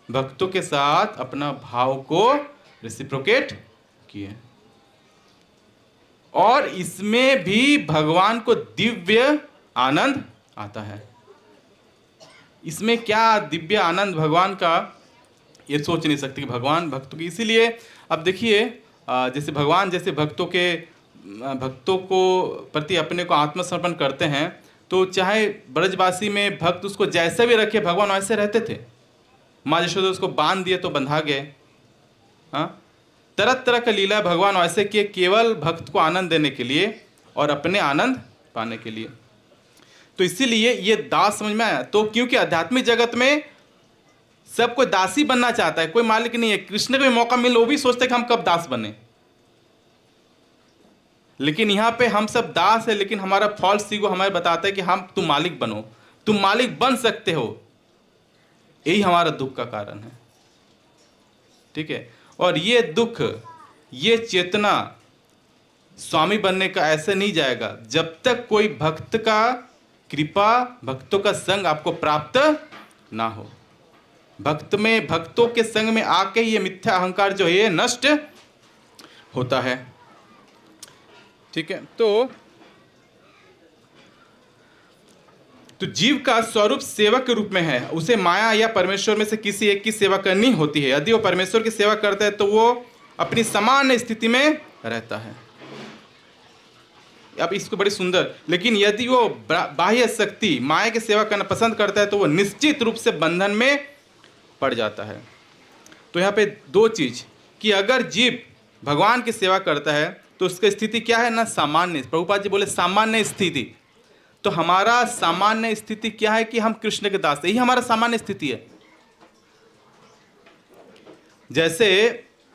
भक्तों के साथ अपना भाव को रेसिप्रोकेट किए, और इसमें भी भगवान को दिव्य आनंद आता है। इसमें क्या दिव्य आनंद भगवान का, ये सोच नहीं सकते कि भगवान भक्तों की। इसीलिए अब देखिए, जैसे भगवान जैसे भक्तों को प्रति अपने को आत्मसमर्पण करते हैं, तो चाहे ब्रजवासी में भक्त उसको जैसे भी रखे, भगवान वैसे रहते थे। माँ यशोदा उसको बांध दिए तो बंधा गए, हाँ, तरह तरह का लीला भगवान वैसे किए, केवल भक्त को आनंद देने के लिए और अपने आनंद पाने के लिए। तो इसीलिए ये दास समझ में आया। तो क्योंकि आध्यात्मिक जगत में सब कोई दासी बनना चाहता है, कोई मालिक नहीं है। कृष्ण को भी मौका मिले वो भी सोचते कि हम कब दास बने, लेकिन यहाँ पे हम सब दास है, लेकिन हमारा फॉल्स ईगो हमें बताता है कि तुम मालिक बनो, तुम मालिक बन सकते हो। यही हमारा दुख का कारण है, ठीक है। और ये दुख, ये चेतना स्वामी बनने का ऐसे नहीं जाएगा जब तक कोई भक्त का कृपा, भक्तों का संग आपको प्राप्त ना हो। भक्तों के संग में आके ये मिथ्या अहंकार जो है ये नष्ट होता है, ठीक है। तो जीव का स्वरूप सेवक के रूप में है, उसे माया या परमेश्वर में से किसी एक की सेवा करनी होती है। यदि वो परमेश्वर की सेवा करता है तो वो अपनी सामान्य स्थिति में रहता है। अब इसको बड़ी सुंदर, लेकिन यदि वो बाह्य शक्ति माया की सेवा करना पसंद करता है तो वो निश्चित रूप से बंधन में पड़ जाता है। तो यहाँ पे 2 चीज, कि अगर जीव भगवान की सेवा करता है तो उसकी स्थिति क्या है ना, सामान्य। प्रभुपाद जी बोले सामान्य स्थिति। तो हमारा सामान्य स्थिति क्या है कि हम कृष्ण के दास, यही हमारा सामान्य स्थिति है। जैसे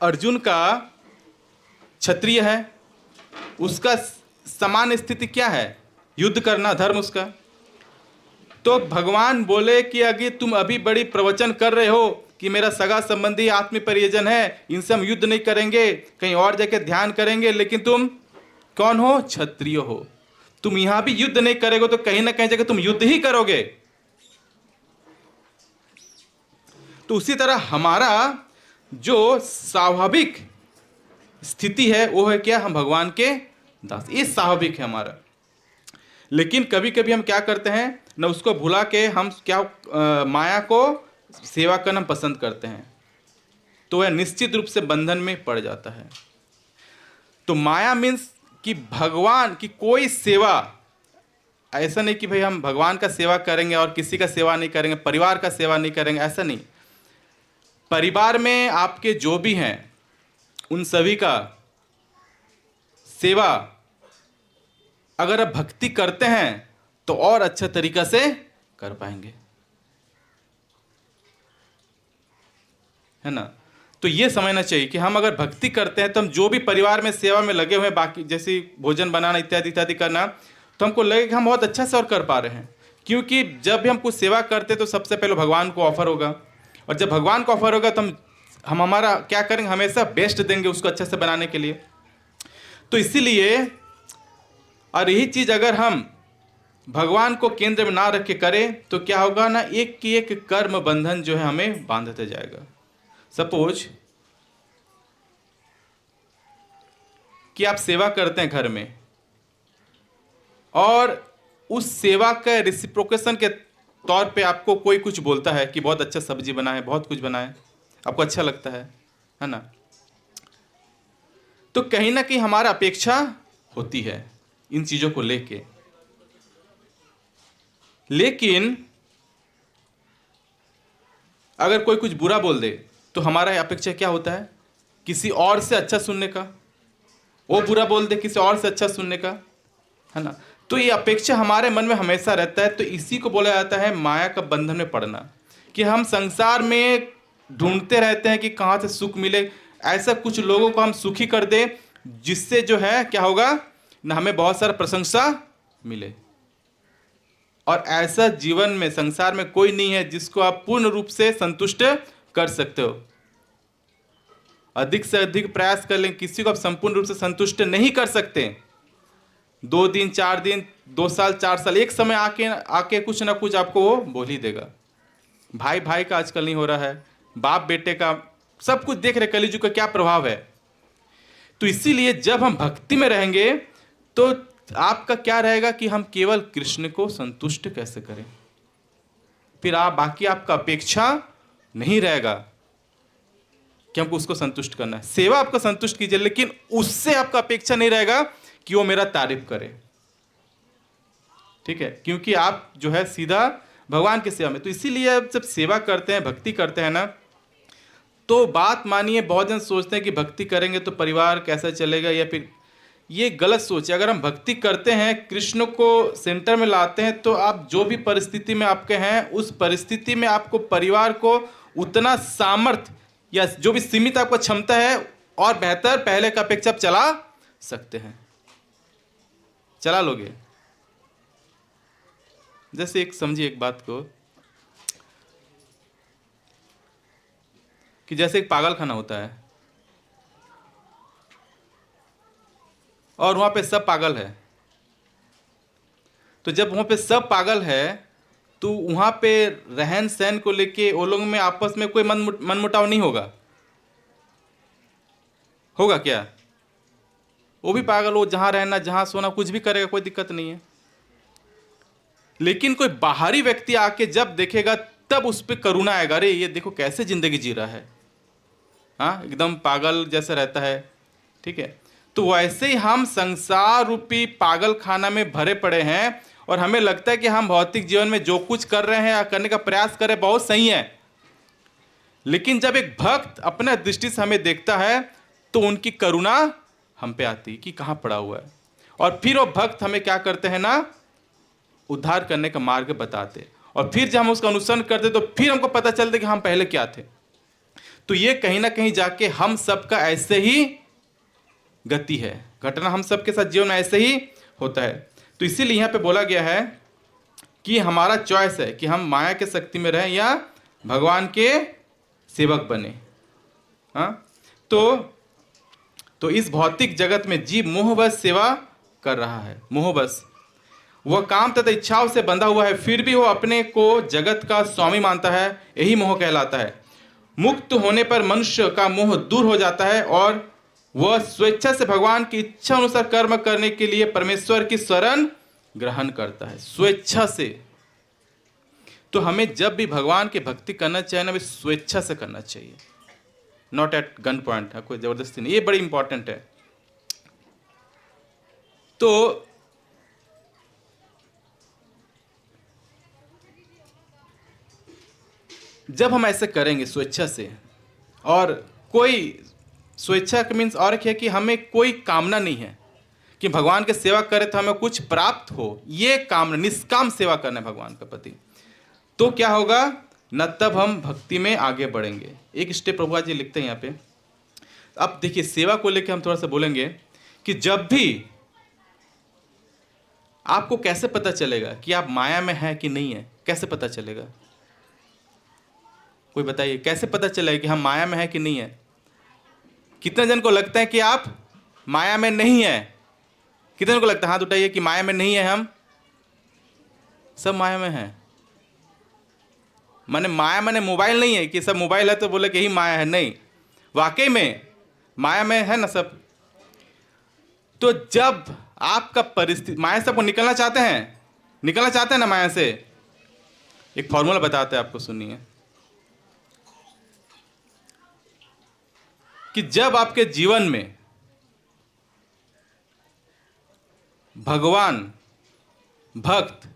अर्जुन का क्षत्रिय है, उसका सामान्य स्थिति क्या है, युद्ध करना, धर्म उसका। तो भगवान बोले कि अगर तुम अभी बड़ी प्रवचन कर रहे हो कि मेरा सगा संबंधी आत्मीय परिजन है, इनसे हम युद्ध नहीं करेंगे, कहीं और जाके ध्यान करेंगे, लेकिन तुम कौन हो, क्षत्रिय हो। तुम यहां भी युद्ध नहीं करोगे तो कहीं ना कहीं जगह तुम युद्ध ही करोगे। तो उसी तरह हमारा जो स्वाभाविक स्थिति है वो है क्या, हम भगवान के दास, ये स्वाभाविक है हमारा। लेकिन कभी कभी हम क्या करते हैं ना, उसको भुला के हम क्या माया को सेवा करना पसंद करते हैं, तो वह निश्चित रूप से बंधन में पड़ जाता है। तो माया मीन्स कि भगवान की कोई सेवा, ऐसा नहीं कि भाई हम भगवान का सेवा करेंगे और किसी का सेवा नहीं करेंगे, परिवार का सेवा नहीं करेंगे, ऐसा नहीं। परिवार में आपके जो भी हैं उन सभी का सेवा अगर आप भक्ति करते हैं तो और अच्छा तरीका से कर पाएंगे, है ना। तो ये समझना चाहिए कि हम अगर भक्ति करते हैं तो हम जो भी परिवार में सेवा में लगे हुए हैं, बाकी जैसे भोजन बनाना इत्यादि इत्यादि करना, तो हमको लगे कि हम बहुत अच्छा से और कर पा रहे हैं। क्योंकि जब भी हम कुछ सेवा करते हैं तो सबसे पहले भगवान को ऑफर होगा, और जब भगवान को ऑफर होगा तो हम हमारा क्या करेंगे, हमेशा बेस्ट देंगे उसको अच्छे से बनाने के लिए। तो इसीलिए, और यही चीज़ अगर हम भगवान को केंद्र में ना रख के करें तो क्या होगा ना, एक की एक कर्म बंधन जो है हमें बांधते जाएगा। सपोज कि आप सेवा करते हैं घर में, और उस सेवा के रिसिप्रोकेशन के तौर पे आपको कोई कुछ बोलता है कि बहुत अच्छा सब्जी बना है, बहुत कुछ बना है, आपको अच्छा लगता है ना। तो कहीं ना कहीं हमारा अपेक्षा होती है इन चीजों को लेके, लेकिन अगर कोई कुछ बुरा बोल दे तो हमारा अपेक्षा क्या होता है, किसी और से अच्छा सुनने का। वो बुरा बोल दे, किसी और से अच्छा सुनने का, है ना। तो ये अपेक्षा हमारे मन में हमेशा रहता है। तो इसी को बोला जाता है माया का बंधन में पड़ना, कि हम संसार में ढूंढते रहते हैं कि कहाँ से सुख मिले, ऐसा कुछ लोगों को हम सुखी कर दे जिससे जो है क्या होगा ना, हमें बहुत सारा प्रशंसा मिले। और ऐसा जीवन में, संसार में कोई नहीं है जिसको आप पूर्ण रूप से संतुष्ट कर सकते हो। अधिक से अधिक प्रयास कर लें, किसी को आप संपूर्ण रूप से संतुष्ट नहीं कर सकते। 2 दिन 4 दिन 2 साल 4 साल, एक समय आके कुछ ना कुछ आपको वो बोल ही देगा। भाई भाई का आजकल नहीं हो रहा है, बाप बेटे का, सब कुछ देख रहे कलियुग का क्या प्रभाव है। तो इसीलिए जब हम भक्ति में रहेंगे तो आपका क्या रहेगा कि हम केवल कृष्ण को संतुष्ट कैसे करें, फिर आप बाकी आपका अपेक्षा नहीं रहेगा कि हमको उसको संतुष्ट करना है। सेवा आपको संतुष्ट कीजिए, लेकिन उससे आपका अपेक्षा नहीं रहेगा कि वो मेरा तारीफ करे, ठीक है, क्योंकि आप जो है सीधा भगवान की सेवा में। तो इसीलिए आप जब सेवा करते हैं, भक्ति करते हैं ना, तो बात मानिए, बहुत जन सोचते हैं कि भक्ति करेंगे तो परिवार कैसा चलेगा, या फिर ये गलत सोच है। अगर हम भक्ति करते हैं, कृष्ण को सेंटर में लाते हैं, तो आप जो भी परिस्थिति में आपके हैं, उस परिस्थिति में आपको परिवार को उतना सामर्थ्य या जो भी सीमित आपको क्षमता है और बेहतर पहले का अपेक्षा आप चला सकते हैं, चला लोगे। जैसे एक समझिए एक बात को, कि जैसे एक पागल खाना होता है और वहां पे सब पागल है। तो जब वहां पे सब पागल है तो वहां पे रहन सहन को लेके वो लोगों में आपस में कोई मनमुटाव नहीं होगा, होगा क्या? वो भी पागल, वो जहां रहना जहां सोना कुछ भी करेगा, कोई दिक्कत नहीं है। लेकिन कोई बाहरी व्यक्ति आके जब देखेगा तब उस पर करुणा आएगा, अरे ये देखो कैसे जिंदगी जी रहा है, हाँ एकदम पागल जैसा रहता है, ठीक है। तो वैसे ही हम संसार रूपी पागल खाना में भरे पड़े हैं और हमें लगता है कि हम भौतिक जीवन में जो कुछ कर रहे हैं या करने का प्रयास कर रहे हैं बहुत सही है। लेकिन जब एक भक्त अपने दृष्टि से हमें देखता है तो उनकी करुणा हम पे आती कि कहाँ पड़ा हुआ है, और फिर वो भक्त हमें क्या करते हैं ना, उद्धार करने का मार्ग बताते। और फिर जब हम उसका अनुसरण करते तो फिर हमको पता चलता कि हम पहले क्या थे। तो ये कहीं ना कहीं जाके हम सबका ऐसे ही गति है, घटना हम सबके साथ जीवन में ऐसे ही होता है। तो इसीलिए यहाँ पे बोला गया है कि हमारा चॉइस है कि हम माया के शक्ति में रहें या भगवान के सेवक बने। हाँ, तो इस भौतिक जगत में जीव मोहवश सेवा कर रहा है, मोहवश वह काम तथा इच्छाओं से बंधा हुआ है, फिर भी वो अपने को जगत का स्वामी मानता है, यही मोह कहलाता है। मुक्त होने पर मनुष्य का मोह दूर हो जाता है और वह स्वेच्छा से भगवान की इच्छा अनुसार कर्म करने के लिए परमेश्वर की शरण ग्रहण करता है, स्वेच्छा से। तो हमें जब भी भगवान की भक्ति करना चाहिए ना, वे स्वेच्छा से करना चाहिए, नॉट एट गन पॉइंट, कोई जबरदस्ती नहीं। ये बड़ी इंपॉर्टेंट है। तो जब हम ऐसे करेंगे स्वेच्छा से, और कोई स्वेच्छा का मीन्स और क्या है कि हमें कोई कामना नहीं है कि भगवान की सेवा करें तो हमें कुछ प्राप्त हो, ये कामना, निष्काम सेवा करना है भगवान का प्रति। तो क्या होगा, न तब हम भक्ति में आगे बढ़ेंगे। एक स्टेप प्रभुपाद जी लिखते हैं यहाँ पे। अब देखिए, सेवा को लेकर हम थोड़ा सा बोलेंगे कि जब भी आपको कैसे पता चलेगा कि आप माया में है कि नहीं है? कैसे पता चलेगा? कोई बताइए, कैसे पता चलेगा कि हम माया में है कि नहीं है? कितने जन को लगता है कि आप माया में नहीं है? कितने जन को लगता है, हाथ उठाइए, कि माया में नहीं है? हम सब माया में हैं। माने माया माने मोबाइल नहीं है कि सब मोबाइल है तो बोले कि यही माया है, नहीं, वाकई में माया में है ना सब। तो जब आपका परिस्थिति, माया से आपको निकलना चाहते हैं, निकलना चाहते हैं ना माया से, एक फॉर्मूला बताते हैं आपको, सुनिए। कि जब आपके जीवन में भगवान, भक्त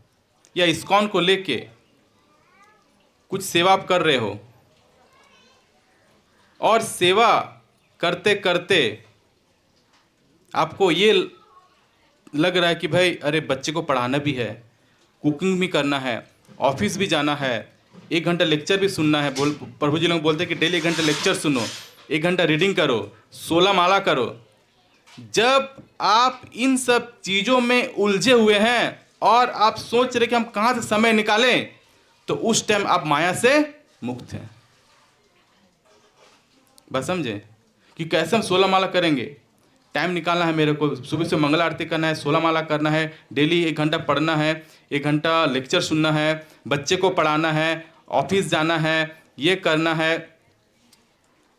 या इस्कॉन को लेके कुछ सेवा आप कर रहे हो और सेवा करते करते आपको ये लग रहा है कि भाई अरे बच्चे को पढ़ाना भी है, कुकिंग भी करना है, ऑफिस भी जाना है, 1 घंटा लेक्चर भी सुनना है। प्रभु जी लोग बोलते हैं कि डेली 1 घंटा लेक्चर सुनो, 1 घंटा रीडिंग करो, 16 माला करो। जब आप इन सब चीज़ों में उलझे हुए हैं और आप सोच रहे कि हम कहाँ से समय निकालें, तो उस टाइम आप माया से मुक्त हैं। बस समझे कि कैसे हम 16 माला करेंगे? टाइम निकालना है मेरे को, सुबह से मंगल आरती करना है, 16 माला करना है, डेली 1 घंटा पढ़ना है, 1 घंटा लेक्चर सुनना है, बच्चे को पढ़ाना है, ऑफिस जाना है, ये करना है,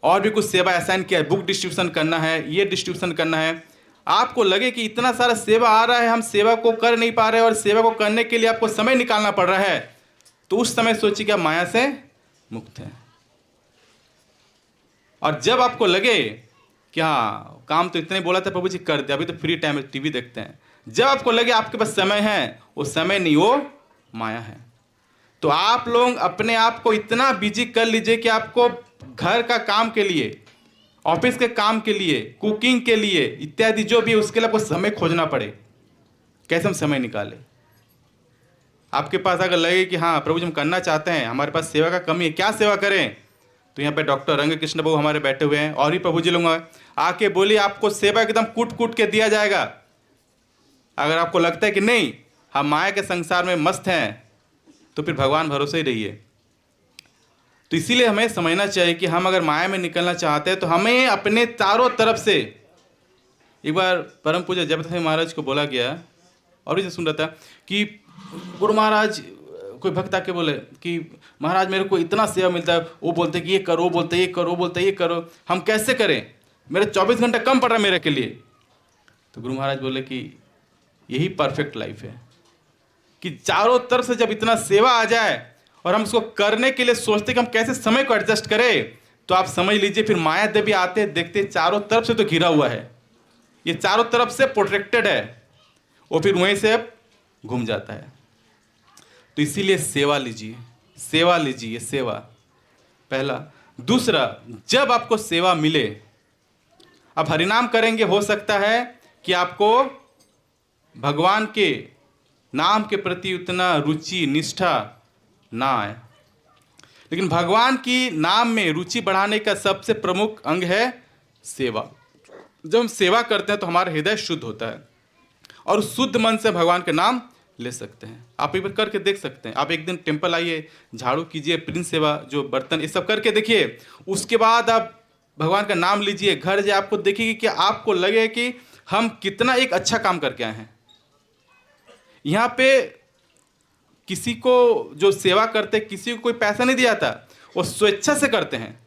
और भी कुछ सेवा असाइन किया है, बुक डिस्ट्रीब्यूशन करना है, ये डिस्ट्रीब्यूशन करना है। आपको लगे कि इतना सारा सेवा आ रहा है, हम सेवा को कर नहीं पा रहे और सेवा को करने के लिए आपको समय निकालना पड़ रहा है, तो उस समय सोचिए कि आप माया से मुक्त हैं। और जब आपको लगे कि हाँ काम तो इतने बोला था प्रभु जी कर दे, अभी तो फ्री टाइम है, टीवी देखते हैं, जब आपको लगे आपके पास समय है, वो समय नहीं, वो माया है। तो आप लोग अपने आप को इतना बिजी कर लीजिए कि आपको घर का काम के लिए, ऑफिस के काम के लिए, कुकिंग के लिए इत्यादि जो भी, उसके लिए आपको समय खोजना पड़े। कैसे हम समय निकालें? आपके पास अगर लगे कि हाँ प्रभु जी हम करना चाहते हैं, हमारे पास सेवा का कमी है, क्या सेवा करें? तो यहाँ पे डॉक्टर रंग कृष्ण बाबू हमारे बैठे हुए हैं, और भी प्रभु जी लोग आके बोलिए, आपको सेवा एकदम कूट कूट के दिया जाएगा। अगर आपको लगता है कि नहीं हम माया के संसार में मस्त हैं, तो फिर भगवान भरोसे ही रहिए। तो इसीलिए हमें समझना चाहिए कि हम अगर माया में निकलना चाहते हैं तो हमें अपने चारों तरफ से, एक बार परम पूज्य जगत सिंह महाराज को बोला गया, और भी सुन रहा था कि गुरु महाराज, कोई भक्त आके बोले कि महाराज मेरे को इतना सेवा मिलता है, वो बोलते कि ये करो, वो बोलते ये करो, वो बोलते ये करो, हम कैसे करें? मेरे 24 घंटा कम पड़ रहा है मेरे के लिए। तो गुरु महाराज बोले कि यही परफेक्ट लाइफ है, कि चारों तरफ से जब इतना सेवा आ जाए और हम उसको करने के लिए सोचते कि हम कैसे समय को एडजस्ट करें, तो आप समझ लीजिए फिर माया देवी आते देखते चारों तरफ से तो घिरा हुआ है, ये चारों तरफ से प्रोटेक्टेड है, वो फिर वहीं से घूम जाता है। तो इसीलिए सेवा लीजिए, सेवा लीजिए, सेवा पहला। दूसरा, जब आपको सेवा मिले, अब हरिनाम करेंगे, हो सकता है कि आपको भगवान के नाम के प्रति उतना रुचि निष्ठा ना आए, लेकिन भगवान की नाम में रुचि बढ़ाने का सबसे प्रमुख अंग है सेवा। जब हम सेवा करते हैं तो हमारा हृदय शुद्ध होता है और शुद्ध मन से भगवान के नाम ले सकते हैं। आप एक बार करके देख सकते हैं। आप एक दिन टेम्पल आइए, झाड़ू कीजिए, प्रिंस सेवा, जो बर्तन, ये सब करके देखिए, उसके बाद आप भगवान का नाम लीजिए, घर जाए, आपको देखिए कि आपको लगे कि हम कितना एक अच्छा काम करके आए हैं। यहाँ पे किसी को जो सेवा करते, किसी को कोई पैसा नहीं दिया था, वो स्वेच्छा से करते हैं।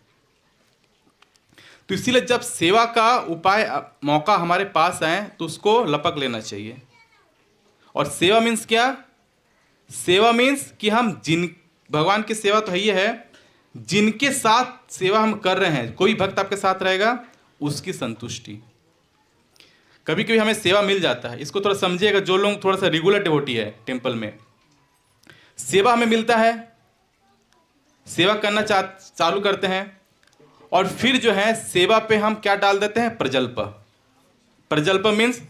तो इसीलिए जब सेवा का उपाय, मौका हमारे पास आए तो उसको लपक लेना चाहिए। और सेवा मीन्स क्या? सेवा मीन्स कि हम भगवान की सेवा तो ही है, जिनके साथ सेवा हम कर रहे हैं, कोई भक्त आपके साथ रहेगा, उसकी संतुष्टि। कभी कभी हमें सेवा मिल जाता है, इसको थोड़ा समझिएगा। जो लोग थोड़ा सा रेगुलर डिवोटी है टेम्पल में, सेवा हमें मिलता है, सेवा करना चालू करते हैं, और फिर जो है सेवा पे हम क्या डाल देते हैं? प्रजल्प। प्रजल्प मीन्स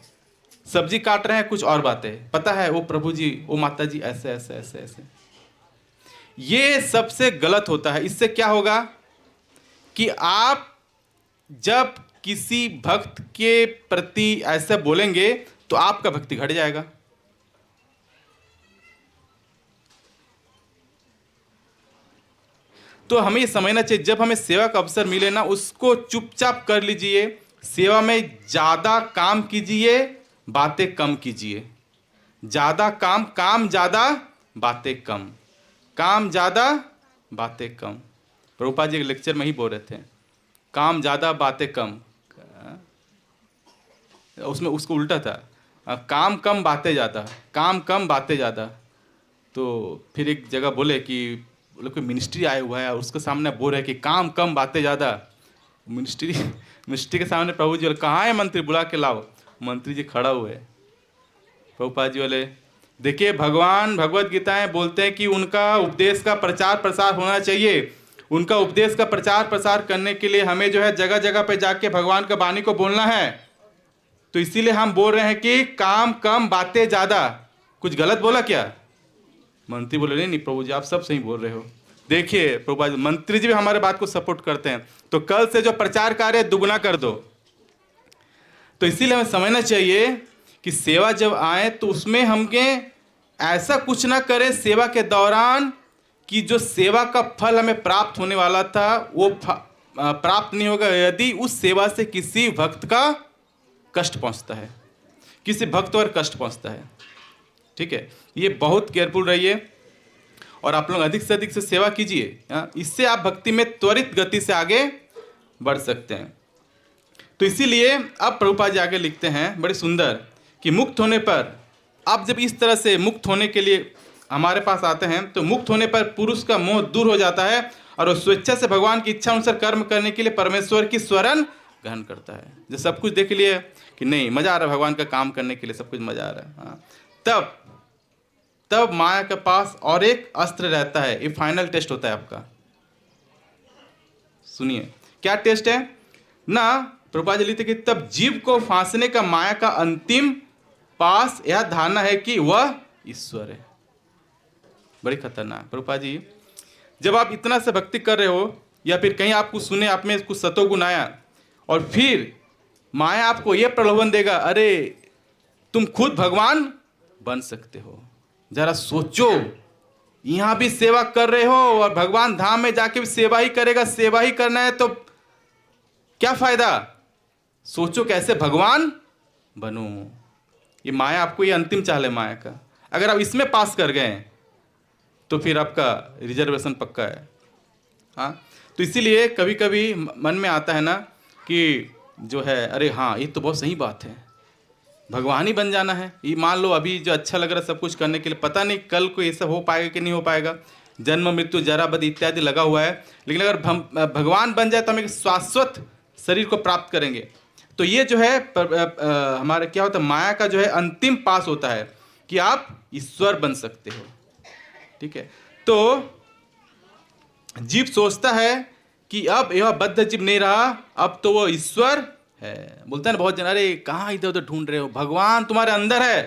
सब्जी काट रहे हैं, कुछ और बातें, पता है वो प्रभु जी, वो माता जी ऐसे ऐसे ऐसे ऐसे। ये सबसे गलत होता है। इससे क्या होगा कि आप जब किसी भक्त के प्रति ऐसा बोलेंगे तो आपका भक्ति घट जाएगा। तो हमें ये समझना चाहिए, जब हमें सेवा का अवसर मिले ना, उसको चुपचाप कर लीजिए। सेवा में ज्यादा काम कीजिए, बातें कम कीजिए। ज्यादा काम, काम ज्यादा बातें कम, काम ज्यादा बातें कम। प्रभुपाद जी के लेक्चर में ही बोल रहे थे, काम ज्यादा बातें कम। उसमें उसको उल्टा था, काम कम बातें ज्यादा, काम कम बातें ज्यादा। तो फिर एक जगह बोले कि कोई मिनिस्ट्री आया हुआ है और उसके सामने बोल रहे हैं कि काम कम बातें ज़्यादा। मिनिस्ट्री के सामने प्रभु जी बोले, कहाँ है मंत्री, बुला के लाओ। मंत्री जी खड़ा हुए, प्रभुपाद जी बोले, देखिए भगवान भगवत गीताएं बोलते हैं कि उनका उपदेश का प्रचार प्रसार होना चाहिए। उनका उपदेश का प्रचार प्रसार करने के लिए हमें जो है जगह जगह पे जाके भगवान का वाणी को बोलना है। तो इसीलिए हम बोल रहे हैं कि काम कम बातें ज़्यादा। कुछ गलत बोला क्या? मंत्री बोले, नहीं नहीं प्रभु जी, आप सब सही बोल रहे हो। देखिए प्रभुपाद जी, मंत्री जी भी हमारे बात को सपोर्ट करते हैं, तो कल से जो प्रचार कार्य है दुगना कर दो। तो इसीलिए हमें समझना चाहिए कि सेवा जब आए तो उसमें हमें ऐसा कुछ ना करें सेवा के दौरान कि जो सेवा का फल हमें प्राप्त होने वाला था वो प्राप्त नहीं होगा, यदि उस सेवा से किसी भक्त का कष्ट पहुंचता है, किसी भक्त पर कष्ट पहुंचता है। ठीक है, ये बहुत केयरफुल रहिए और आप लोग अधिक से अधिक से सेवा कीजिए। इससे आप भक्ति में त्वरित गति से आगे बढ़ सकते हैं। तो इसीलिए अब प्रभुपाद जी आगे लिखते हैं बड़े सुंदर कि मुक्त होने पर, आप जब इस तरह से मुक्त होने के लिए हमारे पास आते हैं तो मुक्त होने पर पुरुष का मोह दूर हो जाता है और वो स्वेच्छा से भगवान की इच्छा अनुसार कर्म करने के लिए परमेश्वर की शरण ग्रहण करता है। जब सब कुछ देख लिए कि नहीं मजा आ रहा है भगवान का काम करने के लिए, सब कुछ मजा आ रहा है, तब माया के पास और एक अस्त्र रहता है। ये फाइनल टेस्ट होता है आपका। सुनिए क्या टेस्ट है ना। प्रभुपाद जी लिखते कि तब जीव को फांसने का माया का अंतिम पास यह धारणा है कि वह ईश्वर है। बड़ी खतरनाक। प्रभुपाद जी, जब आप इतना से भक्ति कर रहे हो या फिर कहीं आपको सुने आप में कुछ सतोगुण आया और फिर माया आपको यह प्रलोभन देगा, अरे तुम खुद भगवान बन सकते हो, जरा सोचो, यहां भी सेवा कर रहे हो और भगवान धाम में जाके भी सेवा ही करेगा। सेवा ही करना है तो क्या फायदा, सोचो कैसे भगवान बनो। ये माया आपको, ये अंतिम चाल है माया का। अगर आप इसमें पास कर गए तो फिर आपका रिजर्वेशन पक्का है। हाँ, तो इसीलिए कभी कभी मन में आता है ना कि जो है, अरे हाँ ये तो बहुत सही बात है, भगवान ही बन जाना है। ये मान लो अभी जो अच्छा लग रहा है सब कुछ करने के लिए, पता नहीं कल को ये सब हो पाएगा कि नहीं हो पाएगा। जन्म मृत्यु जरा बद इत्यादि लगा हुआ है, लेकिन अगर भगवान बन जाए तो हम एक शाश्वत शरीर को प्राप्त करेंगे। तो ये जो है हमारे क्या होता है, माया का जो है अंतिम पास होता है कि आप ईश्वर बन सकते हो। ठीक है, तो जीव सोचता है कि अब यह बद्ध जीव नहीं रहा, अब तो वो ईश्वर है। बोलता है ना बहुत जन, अरे कहाँ इधर उधर ढूंढ रहे हो, भगवान तुम्हारे अंदर है,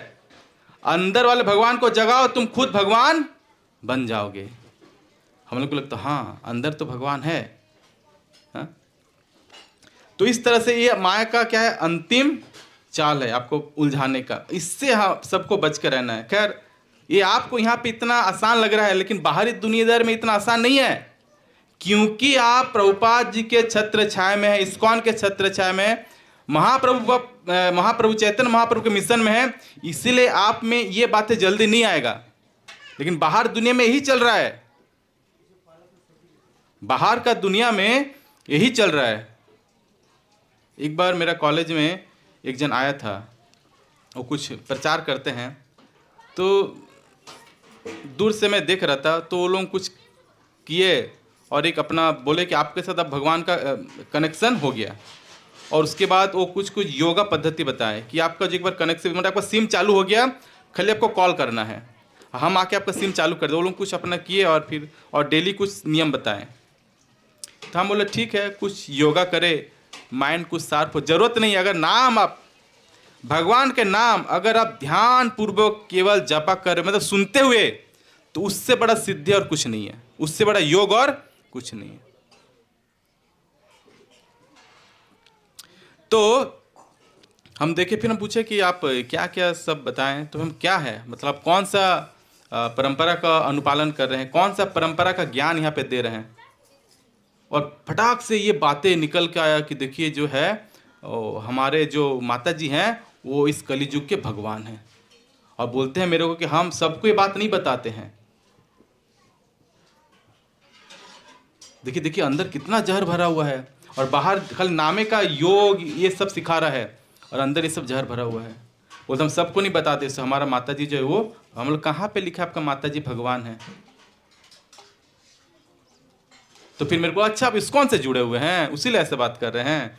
अंदर वाले भगवान को जगाओ, तुम खुद भगवान बन जाओगे। हम लोग को लगता हाँ अंदर तो भगवान है। हाँ? तो इस तरह से ये माया का क्या है, अंतिम चाल है आपको उलझाने का। इससे हाँ सबको बच कर रहना है। खैर ये आपको यहाँ पे इतना आसान लग रहा है, लेकिन बाहरी दुनियादार में इतना आसान नहीं है, क्योंकि आप प्रभुपाद जी के छत्र छाया में है, इस्कॉन के छत्र छाया में है, महाप्रभु चैतन्य महाप्रभु के मिशन में है, इसीलिए आप में ये बातें जल्दी नहीं आएगा। लेकिन बाहर दुनिया में यही चल रहा है, बाहर का दुनिया में यही चल रहा है। एक बार मेरा कॉलेज में एक जन आया था, वो कुछ प्रचार करते हैं, तो दूर से मैं देख रहा था, तो वो लोग कुछ किए और एक अपना बोले कि आपके साथ अब भगवान का कनेक्शन हो गया। और उसके बाद वो कुछ योगा पद्धति बताए कि आपका जो एक बार कनेक्शन, मतलब आपका सिम चालू हो गया, खाली आपको कॉल करना है, हम आके आपका सिम चालू कर दो। वो लोग कुछ अपना किए और फिर और डेली कुछ नियम बताएं। तो हम बोले ठीक है, कुछ योगा करे, माइंड कुछ शार्प हो। जरूरत नहीं, अगर नाम आप भगवान के नाम अगर आप ध्यान पूर्वक केवल जपा कर, मतलब सुनते हुए, तो उससे बड़ा सिद्धि और कुछ नहीं है, उससे बड़ा योग और कुछ नहीं है। तो हम देखे, फिर हम पूछे कि आप क्या क्या सब बताएं, तो हम क्या है, मतलब कौन सा परंपरा का अनुपालन कर रहे हैं, कौन सा परंपरा का ज्ञान यहाँ पे दे रहे हैं। और फटाक से ये बातें निकल के आया कि देखिए जो है हमारे जो माता जी हैं वो इस कलियुग के भगवान हैं, और बोलते हैं मेरे को कि हम सबको ये बात नहीं बताते हैं। देखिए देखिए अंदर कितना जहर भरा हुआ है, और बाहर खाली नामे का योग ये सब सिखा रहा है, और अंदर ये सब जहर भरा हुआ है। बोलते हम सबको नहीं बताते, सो हमारा माता जी जो है वो, हम लोग कहाँ पे लिखा है आपका माता जी भगवान है। तो फिर मेरे को अच्छा आप इस्कॉन से जुड़े हुए हैं, उसीलिए ऐसे बात कर रहे हैं।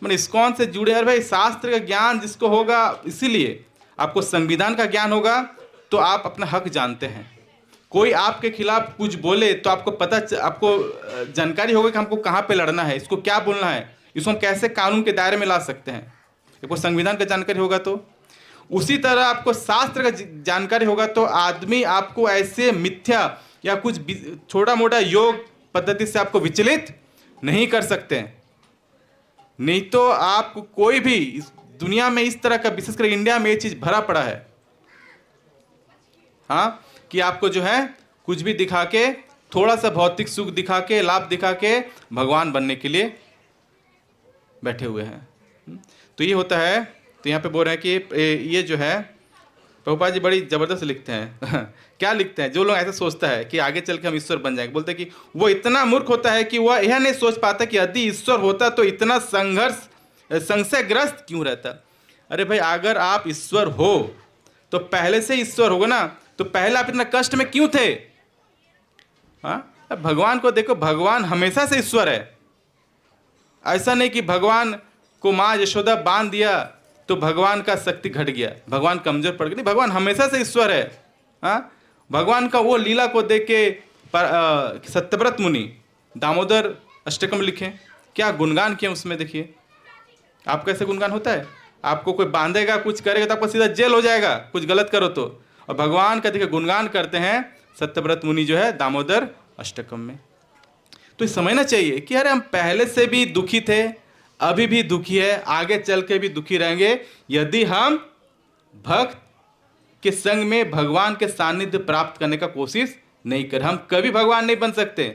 मैंने इस्कॉन से जुड़े, अरे भाई शास्त्र का ज्ञान जिसको होगा, इसीलिए आपको संविधान का ज्ञान होगा तो आप अपना हक जानते हैं। कोई आपके खिलाफ कुछ बोले तो आपको आपको जानकारी होगा कि हमको कहाँ पे लड़ना है, इसको क्या बोलना है, इसको हम कैसे कानून के दायरे में ला सकते हैं। आपको संविधान का जानकारी होगा तो उसी तरह आपको शास्त्र का जानकारी होगा, तो आदमी आपको ऐसे मिथ्या या कुछ छोटा मोटा योग पद्धति से आपको विचलित नहीं कर सकते। नहीं तो आपको कोई भी इस दुनिया में इस तरह का, विशेषकर इंडिया में ये चीज भरा पड़ा है, हाँ, कि आपको जो है कुछ भी दिखा के, थोड़ा सा भौतिक सुख दिखा के, लाभ दिखा के भगवान बनने के लिए बैठे हुए हैं। तो ये होता है। तो यहाँ पे बोल रहे हैं कि ये जो है प्रभुपाद जी बड़ी जबरदस्त लिखते हैं क्या लिखते हैं, जो लोग ऐसा सोचता है कि आगे चल के हम ईश्वर बन जाएंगे, बोलते हैं कि वो इतना मूर्ख होता है कि वह यह नहीं सोच पाता कि यदि ईश्वर होता तो इतना संशयग्रस्त क्यों रहता। अरे भाई अगर आप ईश्वर हो तो पहले से ईश्वर होगा ना, तो पहले आप इतना कष्ट में क्यों थे। हाँ, भगवान को देखो, भगवान हमेशा से ईश्वर है। ऐसा नहीं कि भगवान को माँ यशोदा बांध दिया तो भगवान का शक्ति घट गया, भगवान कमजोर पड़ गया, नहीं, भगवान हमेशा से ईश्वर है। हाँ, भगवान का वो लीला को देख के सत्यव्रत मुनि दामोदर अष्टकम लिखे, क्या गुणगान किए उसमें। देखिए आप कैसे गुणगान होता है, आपको कोई बांधेगा कुछ करेगा तो आपको सीधा जेल हो जाएगा, कुछ गलत करो तो। और भगवान का देखिए गुणगान करते हैं सत्यव्रत मुनि जो है दामोदर अष्टकम में। तो समझना चाहिए कि अरे हम पहले से भी दुखी थे, अभी भी दुखी है, आगे चल के भी दुखी रहेंगे यदि हम भक्त के संग में भगवान के सानिध्य प्राप्त करने का कोशिश नहीं करें। हम कभी भगवान नहीं बन सकते।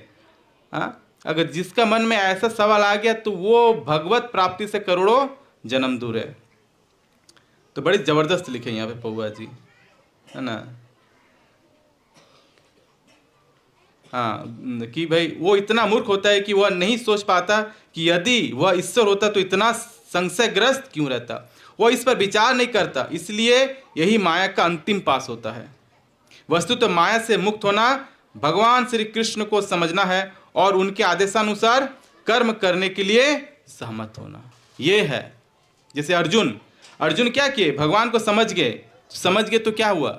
हाँ, अगर जिसका मन में ऐसा सवाल आ गया तो वो भगवत प्राप्ति से करोड़ों जन्म दूर है। तो बड़ी जबरदस्त लिखे यहाँ पे पौआ जी, है ना। हाँ, कि भाई वो इतना मूर्ख होता है कि वह नहीं सोच पाता कि यदि वह ईश्वर होता तो इतना संशयग्रस्त क्यों रहता। वह इस पर विचार नहीं करता, इसलिए यही माया का अंतिम पास होता है। वस्तु तो माया से मुक्त होना, भगवान श्री कृष्ण को समझना है और उनके आदेशानुसार कर्म करने के लिए सहमत होना, ये है। जैसे अर्जुन क्या किए, भगवान को समझ गए तो क्या हुआ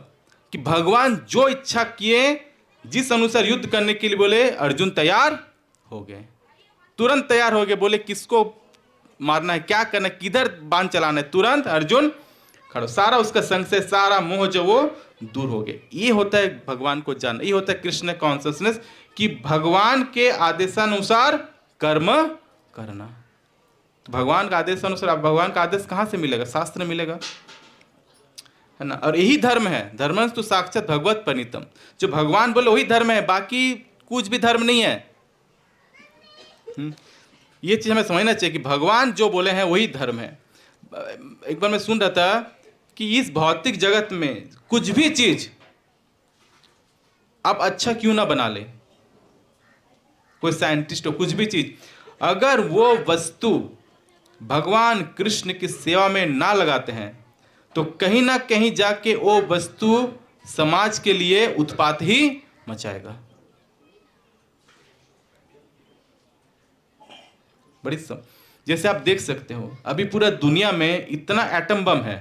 कि भगवान जो इच्छा किए, जिस अनुसार युद्ध करने के लिए बोले, अर्जुन तैयार हो गए, तुरंत तैयार हो गए। बोले किसको मारना है, क्या करना है, किधर बाण चलाना है, तुरंत अर्जुन खड़ो, सारा उसका संशय, सारा मोह जो वो दूर हो गए। ये होता है भगवान को जानना, ये होता है कृष्ण कॉन्शियसनेस, कि भगवान के आदेशानुसार कर्म करना। तो भगवान का आदेशानुसार, भगवान का आदेश कहाँ से मिलेगा, शास्त्र मिलेगा, है ना। और यही धर्म है, धर्म तो साक्षात भगवत परिणीतम, जो भगवान बोले वही धर्म है, बाकी कुछ भी धर्म नहीं है। ये चीज हमें समझना चाहिए कि भगवान जो बोले हैं वही धर्म है। एक बार मैं सुन रहा था कि इस भौतिक जगत में कुछ भी चीज आप अच्छा क्यों ना बना ले, कोई साइंटिस्ट हो, कुछ भी चीज, अगर वो वस्तु भगवान कृष्ण की सेवा में ना लगाते हैं तो कहीं ना कहीं जाके वो वस्तु समाज के लिए उत्पात ही मचाएगा। बड़ी जैसे आप देख सकते हो अभी पूरा दुनिया में इतना एटम बम है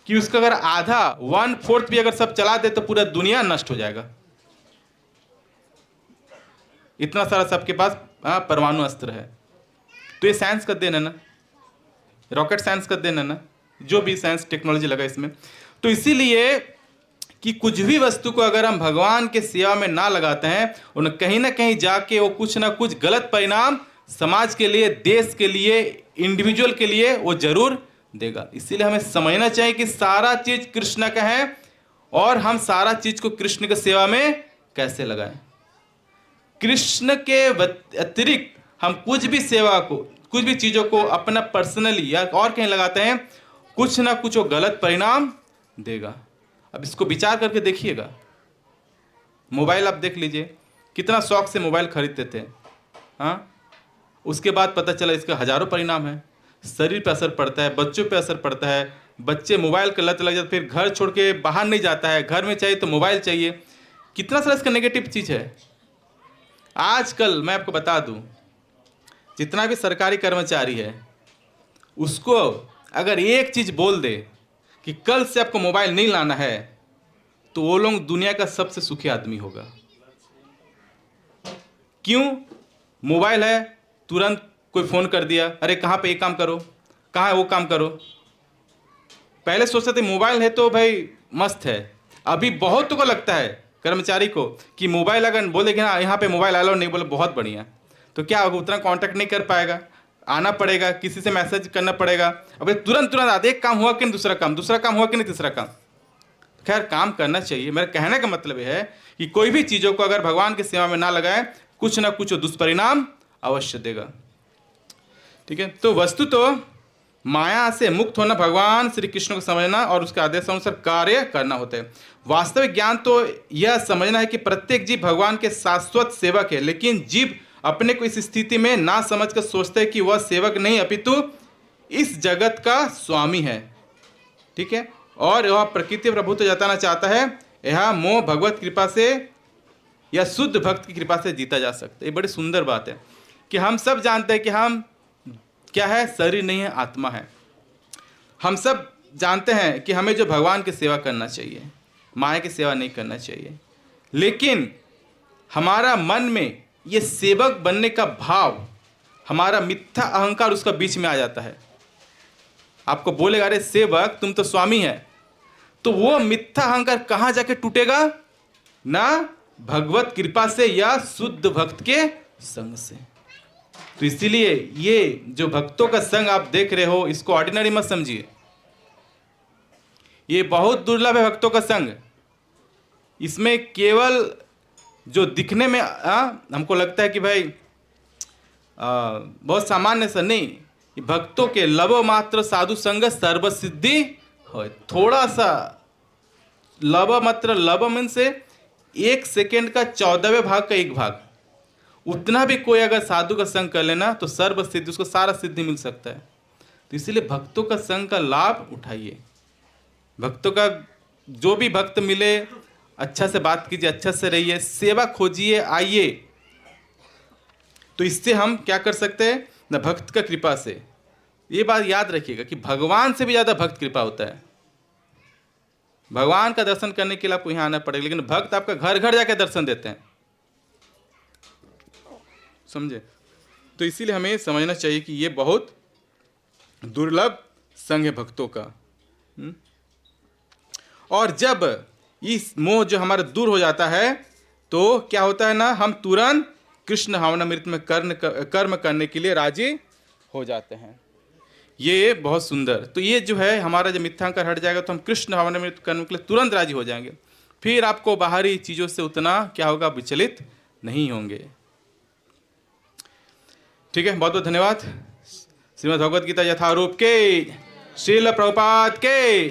कि उसका अगर आधा 1/4 भी अगर सब चला दे तो पूरा दुनिया नष्ट हो जाएगा। इतना सारा सबके पास परमाणु अस्त्र है। तो ये साइंस का देन है ना, रॉकेट साइंस का देन है ना, जो भी साइंस टेक्नोलॉजी लगा इसमें। तो इसीलिए कि कुछ भी वस्तु को अगर हम भगवान के सेवा में ना लगाते हैं, उन्हें कहीं ना कहीं जाके वो कुछ ना कुछ गलत परिणाम समाज के लिए, देश के लिए, इंडिविजुअल के लिए वो जरूर देगा। इसीलिए हमें समझना चाहिए कि सारा चीज कृष्ण का है और हम सारा चीज को कृष्ण की सेवा में कैसे लगाएं। कृष्ण के अतिरिक्त हम कुछ भी सेवा को, कुछ भी चीजों को अपना पर्सनली या और कहीं लगाते हैं, कुछ ना कुछ वो गलत परिणाम देगा। अब इसको विचार करके देखिएगा। मोबाइल आप देख लीजिए, कितना शौक से मोबाइल खरीदते थे, हाँ, उसके बाद पता चला इसका हजारों परिणाम है। शरीर पे असर पड़ता है, बच्चों पे असर पड़ता है, बच्चे मोबाइल के लत लग जाते, फिर घर छोड़ के बाहर नहीं जाता है, घर में चाहिए तो मोबाइल चाहिए। कितना सारा इसका नेगेटिव चीज है। आजकल मैं आपको बता दूं, जितना भी सरकारी कर्मचारी है उसको अगर एक चीज बोल दे कि कल से आपको मोबाइल नहीं लाना है, तो वो लोग दुनिया का सबसे सुखी आदमी होगा। क्यों? मोबाइल है, तुरंत कोई फोन कर दिया, अरे कहाँ पे ये काम करो, कहाँ है वो काम करो। पहले सोचते थे मोबाइल है तो भाई मस्त है। अभी बहुत को लगता है कर्मचारी को कि मोबाइल अगर बोले कि हाँ यहाँ पे मोबाइल अलाउ नहीं, बोले बहुत बढ़िया, तो क्या होगा, उतना कांटेक्ट नहीं कर पाएगा, आना पड़ेगा, किसी से मैसेज करना पड़ेगा। अब तुरंत तुरंत एक काम हुआ कि नहीं दूसरा काम, दूसरा काम हुआ कि नहीं तीसरा काम। खैर काम करना चाहिए। मेरा कहने का मतलब यह है कि कोई भी चीज़ों को अगर भगवान की सेवा में ना लगाए, कुछ ना कुछ दुष्परिणाम अवश्य देगा। ठीक है, तो वस्तु तो माया से मुक्त होना, भगवान श्री कृष्ण को समझना और उसके आदेशानुसार कार्य करना होता है। वास्तविक ज्ञान तो यह समझना है कि प्रत्येक जीव भगवान के शाश्वत सेवक है, लेकिन जीव अपने को इस स्थिति में ना समझ कर सोचते हैं कि वह सेवक नहीं अपितु इस जगत का स्वामी है। ठीक है, और वह प्रकृति प्रभुत्व जताना चाहता है। यह मोह भगवत कृपा से या शुद्ध भक्त की कृपा से जीता जा सकता है। ये बड़ी सुंदर बात है कि हम सब जानते हैं कि हम क्या है, शरीर नहीं है, आत्मा है। हम सब जानते हैं कि हमें जो भगवान की सेवा करना चाहिए, माया की सेवा नहीं करना चाहिए, लेकिन हमारा मन में ये सेवक बनने का भाव, हमारा मिथ्या अहंकार उसका बीच में आ जाता है। आपको बोलेगा अरे सेवक तुम तो स्वामी है, तो वो मिथ्या अहंकार कहां जाके टूटेगा? ना भगवत कृपा से या शुद्ध भक्त के संग से। तो इसीलिए ये जो भक्तों का संग आप देख रहे हो, इसको ऑर्डिनरी मत समझिए। ये बहुत दुर्लभ है भक्तों का संग। इसमें केवल जो दिखने में हमको लगता है कि भाई बहुत सामान्य सा नहीं, भक्तों के लव मात्र साधु संग सर्व सिद्धि हो। थोड़ा सा लव मात्र, लव मन से 1 सेकेंड का 14वें भाग का 1 भाग, उतना भी कोई अगर साधु का संग कर लेना तो सर्व सिद्धि, उसको सारा सिद्धि मिल सकता है। तो इसीलिए भक्तों का संग का लाभ उठाइए। भक्तों का जो भी भक्त मिले, अच्छा से बात कीजिए, अच्छा से रहिए, सेवा खोजिए, आइए। तो इससे हम क्या कर सकते हैं ना, भक्त का कृपा से। ये बात याद रखिएगा कि भगवान से भी ज्यादा भक्त कृपा होता है। भगवान का दर्शन करने के लिए आपको यहाँ आना पड़ेगा, लेकिन भक्त आपका घर घर जाकर दर्शन देते हैं, समझे। तो इसीलिए हमें समझना चाहिए कि ये बहुत दुर्लभ संग है भक्तों का। और जब इस मोह जो हमारा दूर हो जाता है, तो क्या होता है ना, हम तुरंत कृष्ण भावनामृत में कर्म करने के लिए राजी हो जाते हैं। ये बहुत सुंदर। तो ये जो है हमारा जब मिथ्यांकर हट जाएगा तो हम कृष्ण भावनामृत करने के लिए तुरंत राजी हो जाएंगे। फिर आपको बाहरी चीजों से उतना क्या होगा, विचलित नहीं होंगे। ठीक है, बहुत बहुत धन्यवाद। श्रीमद् भगवद गीता यथारूप के, श्रील प्रभुपाद के,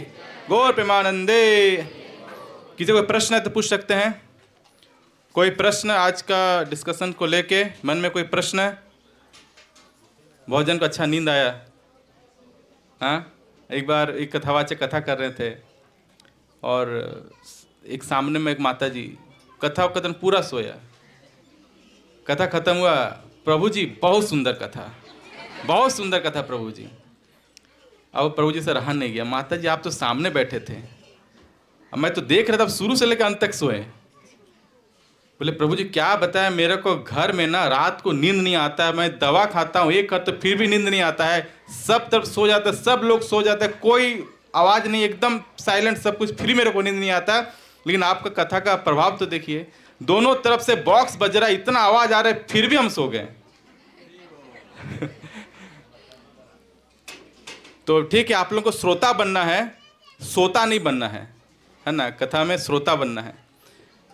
गौर प्रेमानंदे। किसी कोई प्रश्न है तो पूछ सकते हैं। कोई प्रश्न आज का डिस्कशन को लेके मन में कोई प्रश्न है? बहुत जन को अच्छा नींद आया। हाँ, एक बार एक कथावाचक कथा कर रहे थे और एक सामने में एक माता जी कथा कथन पूरा सोया। कथा खत्म हुआ, प्रभु जी बहुत सुंदर कथा, बहुत सुंदर कथा प्रभु जी। अब प्रभु जी से रहा नहीं गया। माता जी आप तो सामने बैठे थे, अब मैं तो देख रहा था, शुरू से लेकर अंत तक सोए। बोले प्रभु जी क्या बताया, मेरे को घर में ना रात को नींद नहीं आता है, मैं दवा खाता हूँ एक तो फिर भी नींद नहीं आता है, सब तरफ सो जाता है, सब लोग सो जाते हैं, कोई आवाज़ नहीं, एकदम साइलेंट सब कुछ, फिर मेरे को नींद नहीं आता। लेकिन आपका कथा का प्रभाव तो देखिए, दोनों तरफ से बॉक्स बज रहा है, इतना आवाज आ रहा है, फिर भी हम सो गए। तो ठीक है, आप लोगों को श्रोता बनना है, सोता नहीं बनना है ना। कथा में श्रोता बनना है।